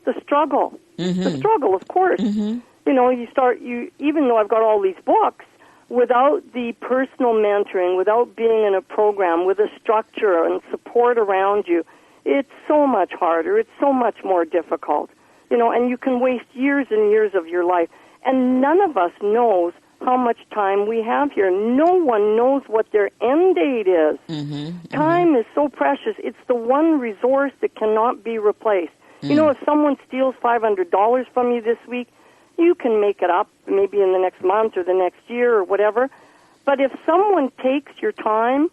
the struggle. Mm-hmm. The struggle, of course. Mm-hmm. You know, even though I've got all these books, without the personal mentoring, without being in a program with a structure and support around you, it's so much harder. It's so much more difficult. You know, and you can waste years and years of your life. And none of us knows how much time we have here. No one knows what their end date is. Mm-hmm. Time is so precious. It's the one resource that cannot be replaced. You know, if someone steals $500 from you this week, you can make it up maybe in the next month or the next year or whatever. But if someone takes your time,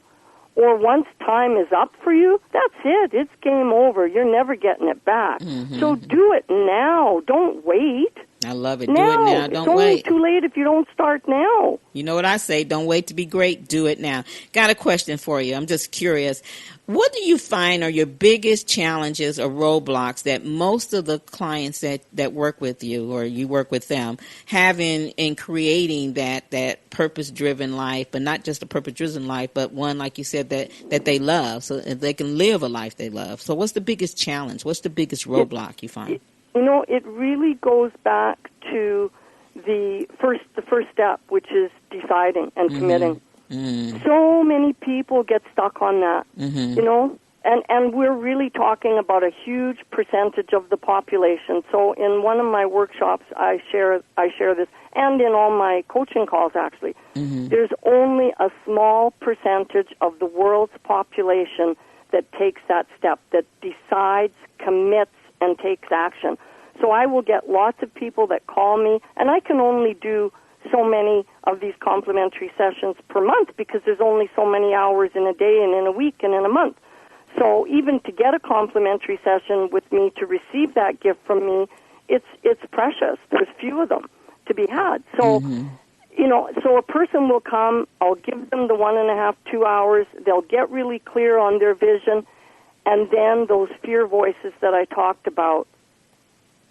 or once time is up for you, that's it. It's game over. You're never getting it back. Mm-hmm. So do it now. Don't wait. I love it. Now. Do it now. Don't wait. It's only too late if you don't start now. You know what I say? Don't wait to be great. Do it now. Got a question for you. I'm just curious. What do you find are your biggest challenges or roadblocks that most of the clients that work with you or you work with them have in creating that purpose-driven life, but not just a purpose-driven life, but one, like you said, that they love, so they can live a life they love. So what's the biggest challenge? What's the biggest roadblock you find? You know, it really goes back to the first step, which is deciding and committing. Mm-hmm. So many people get stuck on that, you know, and we're really talking about a huge percentage of the population. So in one of my workshops, I share this, and in all my coaching calls, actually, there's only a small percentage of the world's population that takes that step, that decides, commits, and takes action. So I will get lots of people that call me, and I can only do so many of these complimentary sessions per month because there's only so many hours in a day and in a week and in a month. So even to get a complimentary session with me, to receive that gift from me, it's precious. There's few of them to be had. So, you know, so a person will come, I'll give them the 1.5, 2 hours, they'll get really clear on their vision, and then those fear voices that I talked about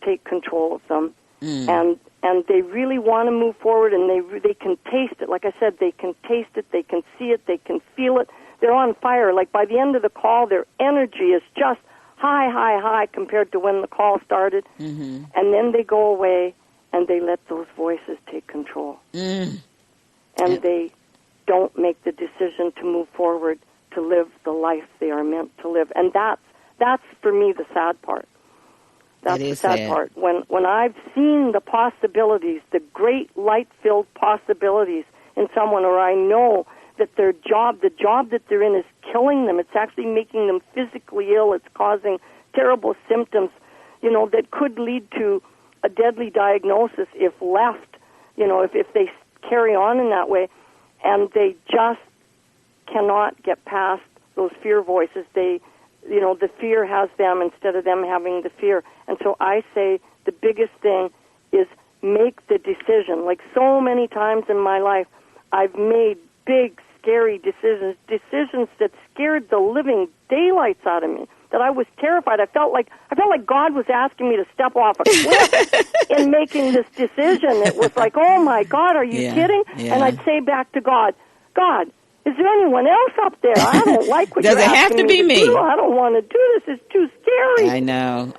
take control of them. And they really want to move forward, and they can taste it. Like I said, they can taste it, they can see it, they can feel it. They're on fire. Like by the end of the call, their energy is just high, high, high compared to when the call started. And then they go away, and they let those voices take control. And they don't make the decision to move forward, to live the life they are meant to live. And that's for me, the sad part. That's the sad part. When I've seen the possibilities, the great light-filled possibilities in someone, or I know that the job that they're in is killing them. It's actually making them physically ill. It's causing terrible symptoms, you know, that could lead to a deadly diagnosis if left, you know, if they carry on in that way. And they just cannot get past those fear voices. You know, the fear has them instead of them having the fear. And so I say the biggest thing is make the decision. Like so many times in my life, I've made big, scary decisions that scared the living daylights out of me, that I was terrified. I felt like God was asking me to step off a cliff in making this decision. It was like, oh my God, are you kidding? Yeah. And I'd say back to God, is there anyone else up there? I don't like what Does you're it have asking to be me? do. I don't want to do this. It's too scary. I know.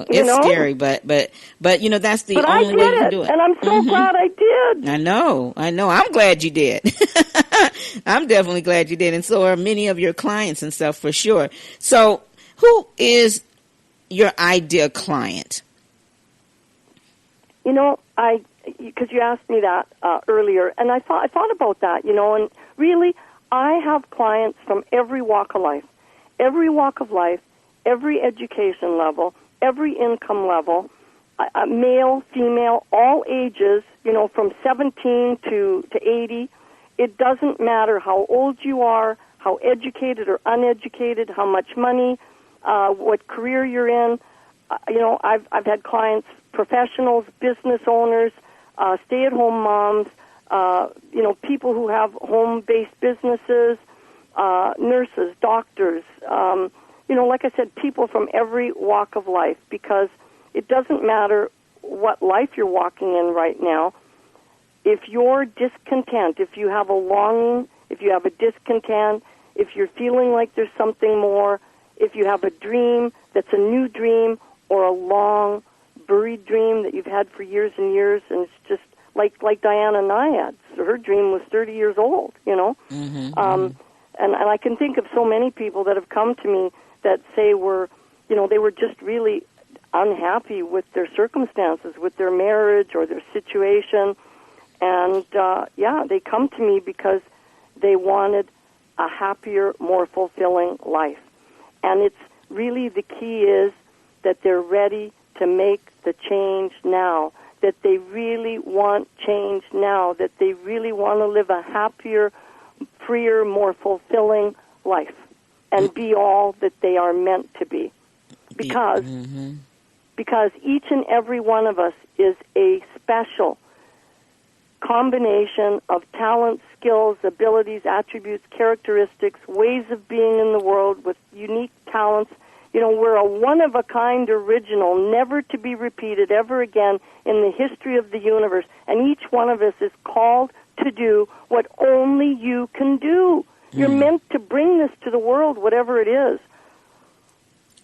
It's scary, but that's the only way you can do it. And I'm so glad I did. I know. I'm glad you did. I'm definitely glad you did, and so are many of your clients and stuff for sure. So, who is your ideal client? Because you asked me that earlier, and I thought about that, and really, I have clients from every walk of life, every education level, every income level, male, female, all ages, from 17 to 80. It doesn't matter how old you are, how educated or uneducated, how much money, what career you're in. I've had clients, professionals, business owners, stay-at-home moms, people who have home-based businesses, nurses, doctors, like I said, people from every walk of life, because it doesn't matter what life you're walking in right now. If you're discontent, if you have a longing, if you have a discontent, if you're feeling like there's something more, if you have a dream that's a new dream or a long buried dream that you've had for years and years, and it's just like Diana Nyad. Her dream was 30 years old, And I can think of so many people that have come to me that say they were just really unhappy with their circumstances, with their marriage or their situation. And, they come to me because they wanted a happier, more fulfilling life. And it's really, the key is that they're ready to make the change now, that they really want change now, that they really want to live a happier, freer, more fulfilling life and be all that they are meant to be. Because each and every one of us is a special combination of talents, skills, abilities, attributes, characteristics, ways of being in the world with unique talents. We're a one-of-a-kind original, never to be repeated ever again in the history of the universe. And each one of us is called to do what only you can do. You're meant to bring this to the world, whatever it is.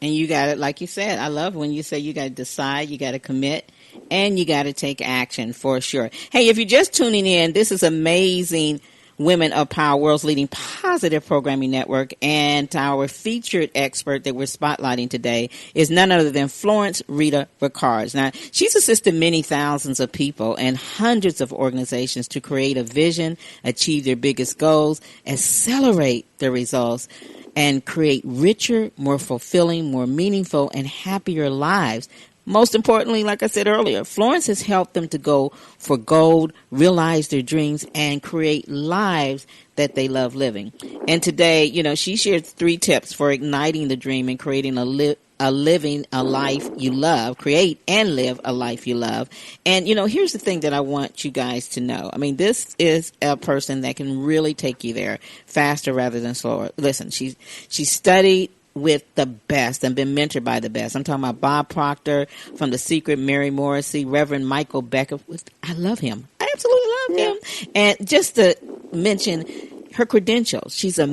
And you got it, like you said, I love when you say you got to decide, you got to commit, and you got to take action for sure. Hey, if you're just tuning in, this is amazing Women of Power, world's leading positive programming network, and our featured expert that we're spotlighting today is none other than Florence Rita Rickards. Now, she's assisted many thousands of people and hundreds of organizations to create a vision, achieve their biggest goals, accelerate their results, and create richer, more fulfilling, more meaningful, and happier lives. Most importantly, like I said earlier, Florence has helped them to go for gold, realize their dreams, and create lives that they love living. And today, she shared 3 tips for igniting the dream and creating a life you love, create and live a life you love. And, here's the thing that I want you guys to know. I mean, this is a person that can really take you there faster rather than slower. Listen, she studied with the best and been mentored by the best. I'm talking about Bob Proctor from The Secret, Mary Morrissey, Reverend Michael Becker. I love him. I absolutely love him. And just to mention her credentials, has a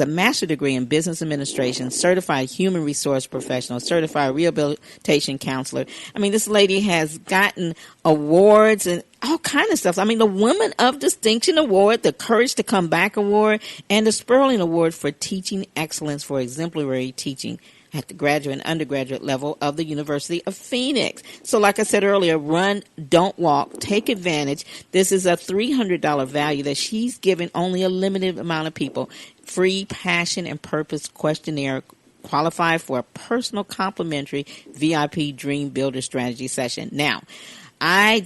master's degree in business administration, certified human resource professional, certified rehabilitation counselor. I mean, this lady has gotten awards and all kind of stuff. I mean, the Woman of Distinction Award, the Courage to Come Back Award, and the Sperling Award for Teaching Excellence for Exemplary Teaching at the graduate and undergraduate level of the University of Phoenix. So like I said earlier, run, don't walk, take advantage. This is a $300 value that she's giving only a limited amount of people. Free passion and purpose questionnaire, qualify for a personal complimentary VIP Dream Builder Strategy session. Now, I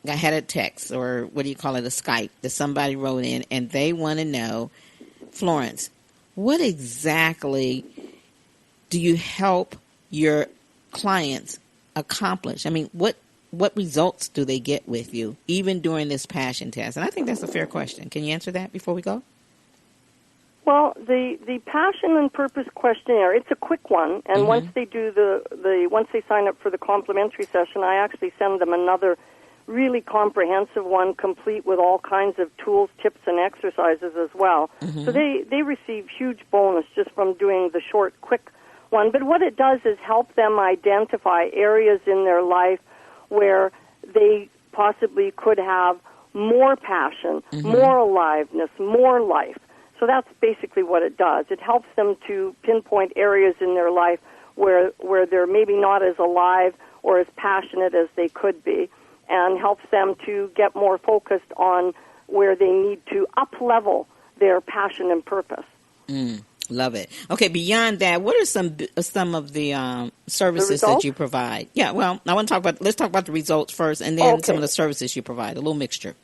had a text, or what do you call it, a Skype, that somebody wrote in, and they want to know, Florence, what exactly do you help your clients accomplish? I mean, what what results do they get with you, even during this passion test? And I think that's a fair question. Can you answer that before we go? Well, the passion and purpose questionnaire, it's a quick one, and once they do once they sign up for the complimentary session, I actually send them another really comprehensive one, complete with all kinds of tools, tips, and exercises as well. So they receive huge bonus just from doing the short, quick one. But what it does is help them identify areas in their life where they possibly could have more passion, more aliveness, more life. So that's basically what it does. It helps them to pinpoint areas in their life where they're maybe not as alive or as passionate as they could be, and helps them to get more focused on where they need to up-level their passion and purpose. Love it. Okay, beyond that, what are some of the services that you provide? Yeah, well, let's talk about the results first, and then some of the services you provide, a little mixture.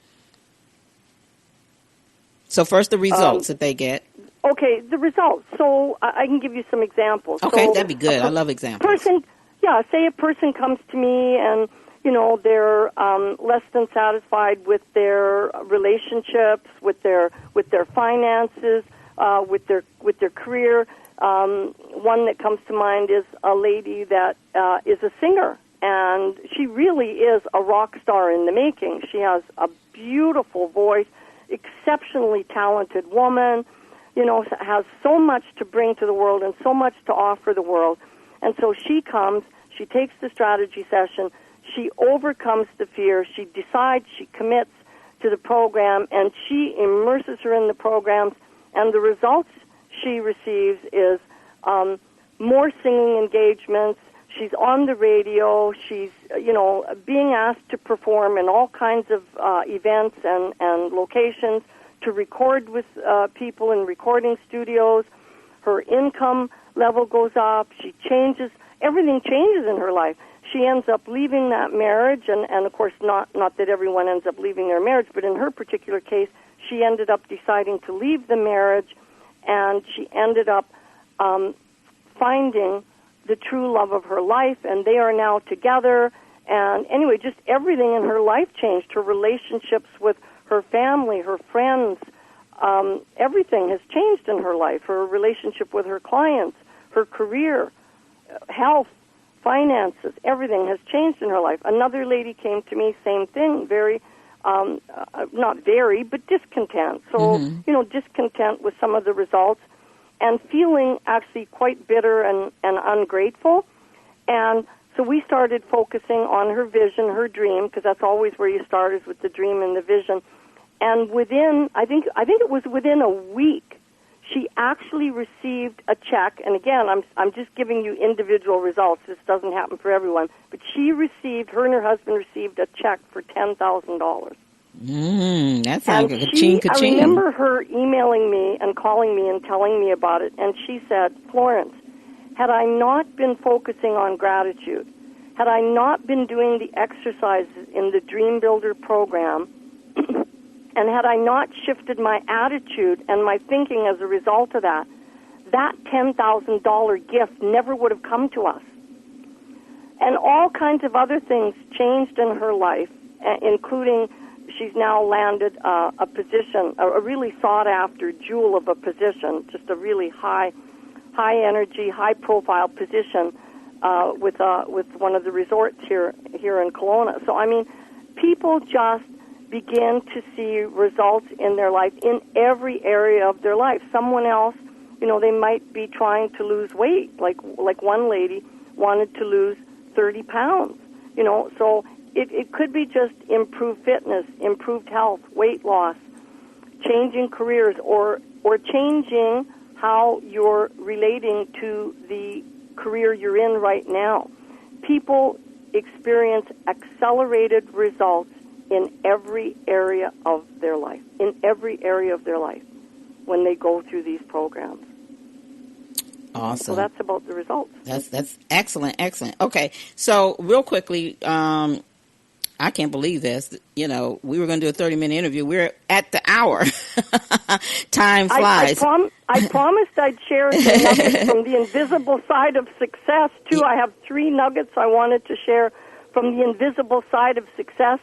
So first, the results that they get. Okay, the results. So I can give you some examples. Okay, that'd be good. I love examples. Say a person comes to me and, they're less than satisfied with their relationships, with their finances, with their career. One that comes to mind is a lady that is a singer, and she really is a rock star in the making. She has a beautiful voice, exceptionally talented woman, has so much to bring to the world and so much to offer the world. And so she comes, she takes the strategy session, she overcomes the fear, she decides, she commits to the program, and she immerses her in the programs, and the results she receives is more singing engagements. She's on the radio. She's, being asked to perform in all kinds of events and locations, to record with people in recording studios. Her income level goes up. Everything changes in her life. She ends up leaving that marriage, and of course, not that everyone ends up leaving their marriage, but in her particular case, she ended up deciding to leave the marriage, and she ended up finding the true love of her life, and they are now together. And anyway, just everything in her life changed. Her relationships with her family, her friends, everything has changed in her life. Her relationship with her clients, her career, health, finances, everything has changed in her life. Another lady came to me, same thing, very, not very, but discontent. So, discontent with some of the results, and feeling actually quite bitter and ungrateful. And so we started focusing on her vision, her dream, because that's always where you start, is with the dream and the vision. And within, I think it was within a week, she actually received a check. And again, I'm just giving you individual results. This doesn't happen for everyone. But her and her husband received a check for $10,000. That sounds like a ching. I remember her emailing me and calling me and telling me about it, and she said, Florence, had I not been focusing on gratitude, had I not been doing the exercises in the Dream Builder program, and had I not shifted my attitude and my thinking as a result of that, that $10,000 gift never would have come to us. And all kinds of other things changed in her life, including she's now landed a position, a really sought-after jewel of a position, just a really high-energy, high-profile position with one of the resorts here in Kelowna. So, I mean, people just begin to see results in their life, in every area of their life. Someone else, they might be trying to lose weight, like one lady wanted to lose 30 pounds, so it could be just improved fitness, improved health, weight loss, changing careers, or changing how you're relating to the career you're in right now. People experience accelerated results in every area of their life, when they go through these programs. Awesome. So that's about the results. That's excellent. Okay, so real quickly, I can't believe this. We were going to do a 30-minute interview. We're at the hour. Time flies. I promised I'd share the nuggets from the invisible side of success, too. I have 3 nuggets I wanted to share from the Invisible Side of Success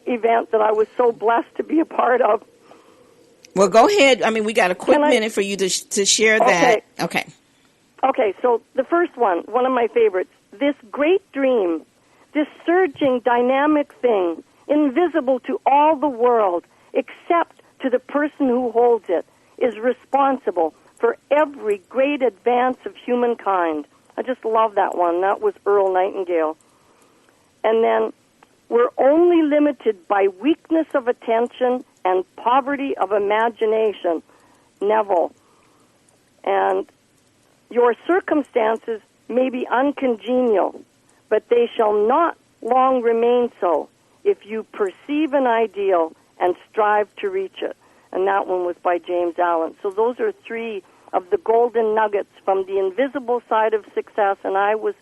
event that I was so blessed to be a part of. Well, go ahead. I mean, we got a quick minute for you to share that. Okay. Okay, so the first one of my favorites, this great dream, this surging, dynamic thing, invisible to all the world, except to the person who holds it, is responsible for every great advance of humankind. I just love that one. That was Earl Nightingale. And then, we're only limited by weakness of attention and poverty of imagination. Neville. And your circumstances may be uncongenial, but they shall not long remain so if you perceive an ideal and strive to reach it. And that one was by James Allen. So those are three of the golden nuggets from the Invisible Side of Success, and I was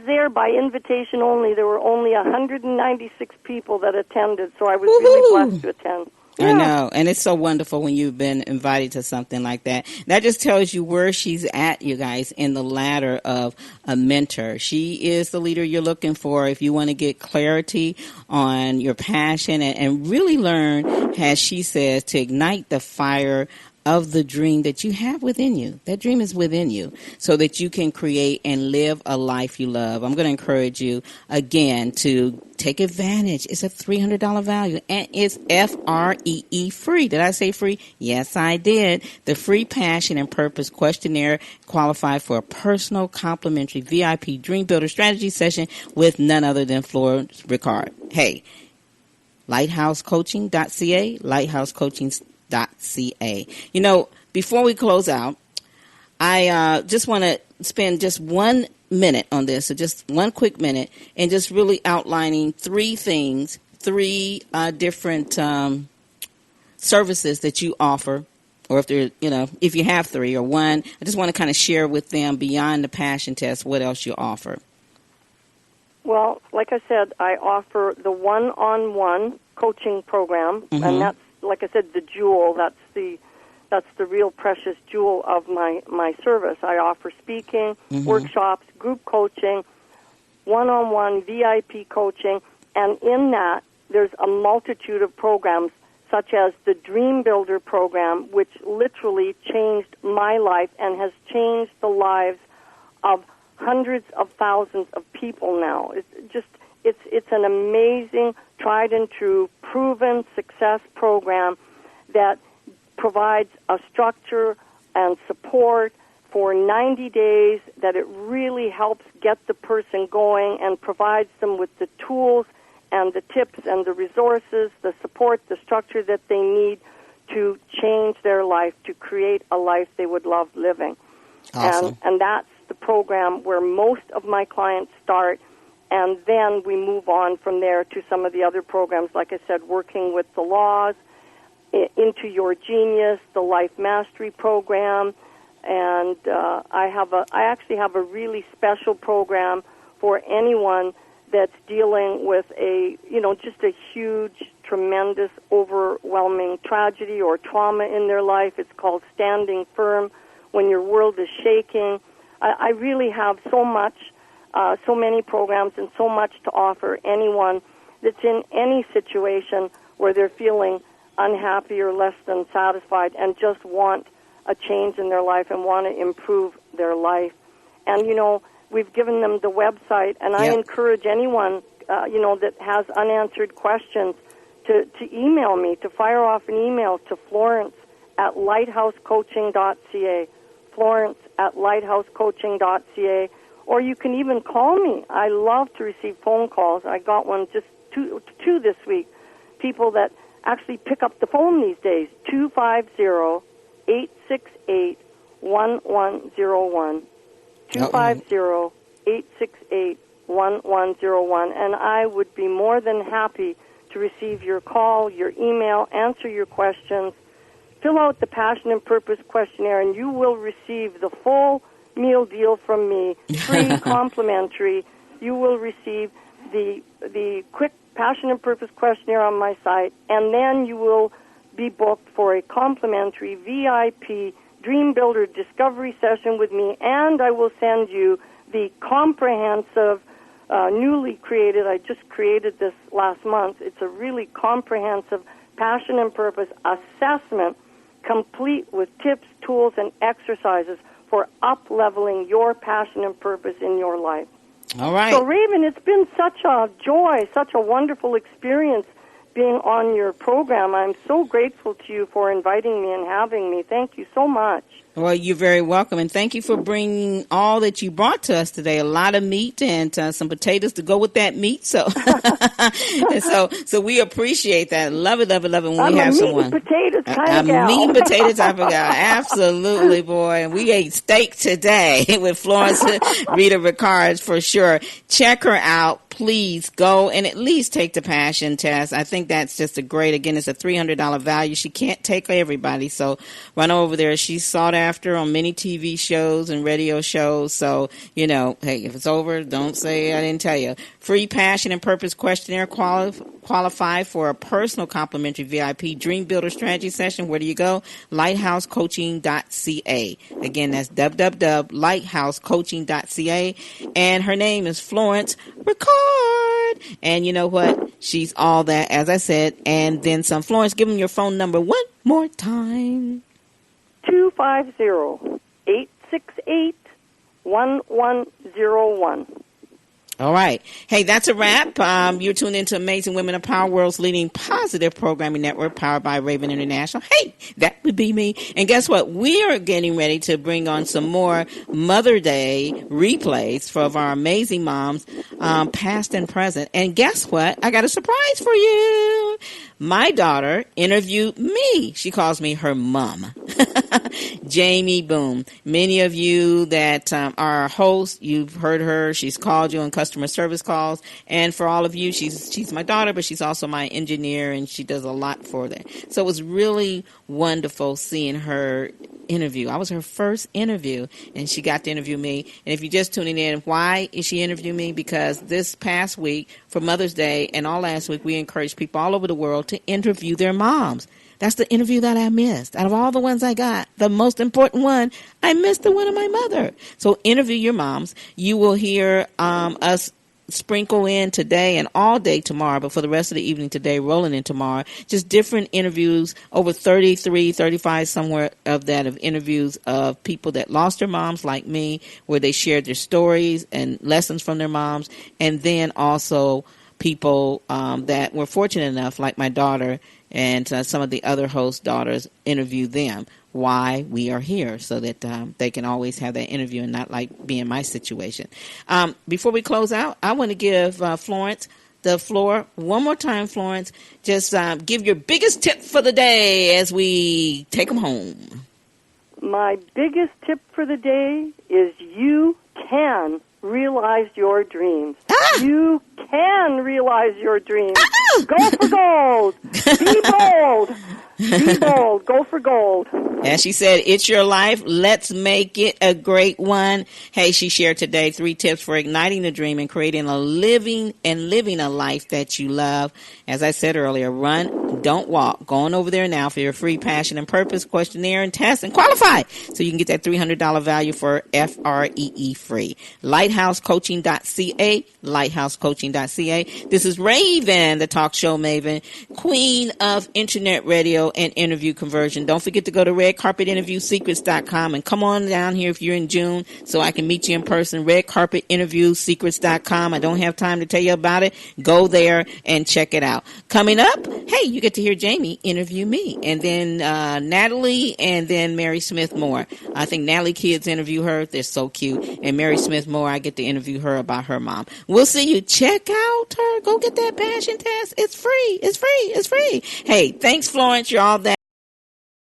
there by invitation only. There were only 196 people that attended, so I was really blessed to attend. Yeah. I know, and it's so wonderful when you've been invited to something like that. That just tells you where she's at, you guys, in the ladder of a mentor. She is the leader you're looking for if you want to get clarity on your passion and really learn, as she says, to ignite the fire of the dream that you have within you. That dream is within you so that you can create and live a life you love. I'm going to encourage you, again, to take advantage. It's a $300 value, and it's FREE free. Did I say free? Yes, I did. The free passion and purpose questionnaire qualified for a personal complimentary VIP Dream Builder strategy session with none other than Florence Rickards. Hey, lighthousecoaching.ca, lighthousecoaching.ca. You know, before we close out, I just want to spend just 1 minute on this, so just one quick minute, and just really outlining three things, three different services that you offer, or if you have three or one. I just want to kind of share with them beyond the passion test what else you offer. Well, like I said, I offer the one-on-one coaching program, and that's, like I said, the jewel. That's the real precious jewel of my service. I offer speaking, workshops, group coaching, one-on-one VIP coaching, and in that there's a multitude of programs such as the Dream Builder program, which literally changed my life and has changed the lives of hundreds of thousands of people now. It's an amazing, tried and true, proven success program that provides a structure and support for 90 days, that it really helps get the person going and provides them with the tools and the tips and the resources, the support, the structure that they need to change their life, to create a life they would love living. Awesome. And that's the program where most of my clients start, and then we move on from there to some of the other programs, like I said, working with the laws, Into Your Genius, the Life Mastery program, and I actually have a really special program for anyone that's dealing with just a huge, tremendous, overwhelming tragedy or trauma in their life. It's called Standing Firm When Your World is Shaking. I really have so many programs and so much to offer anyone that's in any situation where they're feeling unhappy or less than satisfied and just want a change in their life and want to improve their life. And, we've given them the website, and I encourage anyone, that has unanswered questions to email me, to fire off an email to Florence@lighthousecoaching.ca, Florence@lighthousecoaching.ca, or you can even call me. I love to receive phone calls. I got one just two this week, people that actually pick up the phone these days, 250-868-1101, 250-868-1101, and I would be more than happy to receive your call, your email, answer your questions. Fill out the Passion and Purpose questionnaire, and you will receive the full meal deal from me, free, complimentary. You will receive the quick Passion and Purpose questionnaire on my site, and then you will be booked for a complimentary VIP Dream Builder discovery session with me, and I will send you the comprehensive newly created. I just created this last month. It's a really comprehensive passion and purpose assessment, complete with tips, tools, and exercises for up-leveling your passion and purpose in your life. All right. So, Raven, it's been such a joy, such a wonderful experience being on your program. I'm so grateful to you for inviting me and having me. Thank you so much. Well, you're very welcome, and thank you for bringing all that you brought to us today. A lot of meat and some potatoes to go with that meat. So, and so we appreciate that. Love it, love it, love it when we have someone. I'm a meat and potatoes kind of gal. Meat and potatoes type of guy. Absolutely, boy. And we ate steak today with Florence Rita Rickards for sure. Check her out. Please go and at least take the passion test. I think that's just again, it's a $300 value. She can't take everybody, so run over there. She's sought after on many TV shows and radio shows. So, hey, if it's over, don't say I didn't tell you. Free passion and purpose questionnaire qualify for a personal complimentary VIP Dream Builder strategy session. Where do you go? lighthousecoaching.ca. Again, that's www.lighthousecoaching.ca. And her name is Florence Rickards. And you know what? She's all that, as I said, and then some. Florence, give them your phone number one more time. 250-868-1101. All right. Hey, that's a wrap. You're tuned into Amazing Women of Power, world's leading positive programming network, powered by Raven International. Hey, that would be me. And guess what? We are getting ready to bring on some more Mother Day replays for our amazing moms, past and present. And guess what? I got a surprise for you. My daughter interviewed me. She calls me her mom. Jamie Boom. Many of you that are hosts, you've heard her. She's called you on customer service calls. And for all of you, she's my daughter, but she's also my engineer, and she does a lot for that. So it was really wonderful seeing her interview. I was her first interview, and she got to interview me. And if you're just tuning in, why is she interviewing me? Because this past week, for Mother's Day and all last week, we encouraged people all over the world to interview their moms. That's the interview that I missed. Out of all the ones I got, the most important one, I missed the one of my mother. So interview your moms. You will hear us sprinkle in today and all day tomorrow, but for the rest of the evening today, rolling in tomorrow, just different interviews, over 33, 35 somewhere of that, of interviews of people that lost their moms like me, where they shared their stories and lessons from their moms, and then also people that were fortunate enough, like my daughter and some of the other host daughters, interview them why we are here, so that they can always have that interview and not like be in my situation. Before we close out, I want to give Florence the floor one more time. Florence, just give your biggest tip for the day as we take them home. My biggest tip for the day is you can realize your dreams. You can realize your dreams. Go for gold. Be bold. Be bold. Go for gold. As she said, it's your life. Let's make it a great one. Hey, she shared today 3 tips for igniting the dream and creating living a life that you love. As I said earlier, run, don't walk. Go on over there now for your free passion and purpose questionnaire and test and qualify, so you can get that $300 value for FREE free. Lighthousecoaching.ca, lighthousecoaching.ca. This is Raven, the talk show maven, queen of internet radio and interview conversion. Don't forget to go to redcarpetinterviewsecrets.com and come on down here if you're in June so I can meet you in person. redcarpetinterviewsecrets.com. I don't have time to tell you about it. Go there and check it out. Coming up, hey, you get to hear Jamie interview me, and then Natalie, and then Mary Smith Moore. I think Natalie kids interview her. They're so cute. And Mary Smith Moore, I get to interview her about her mom. We'll see you. Check out her. Go get that passion test. It's free. It's free. It's free. Hey, thanks, Florence. You're all that.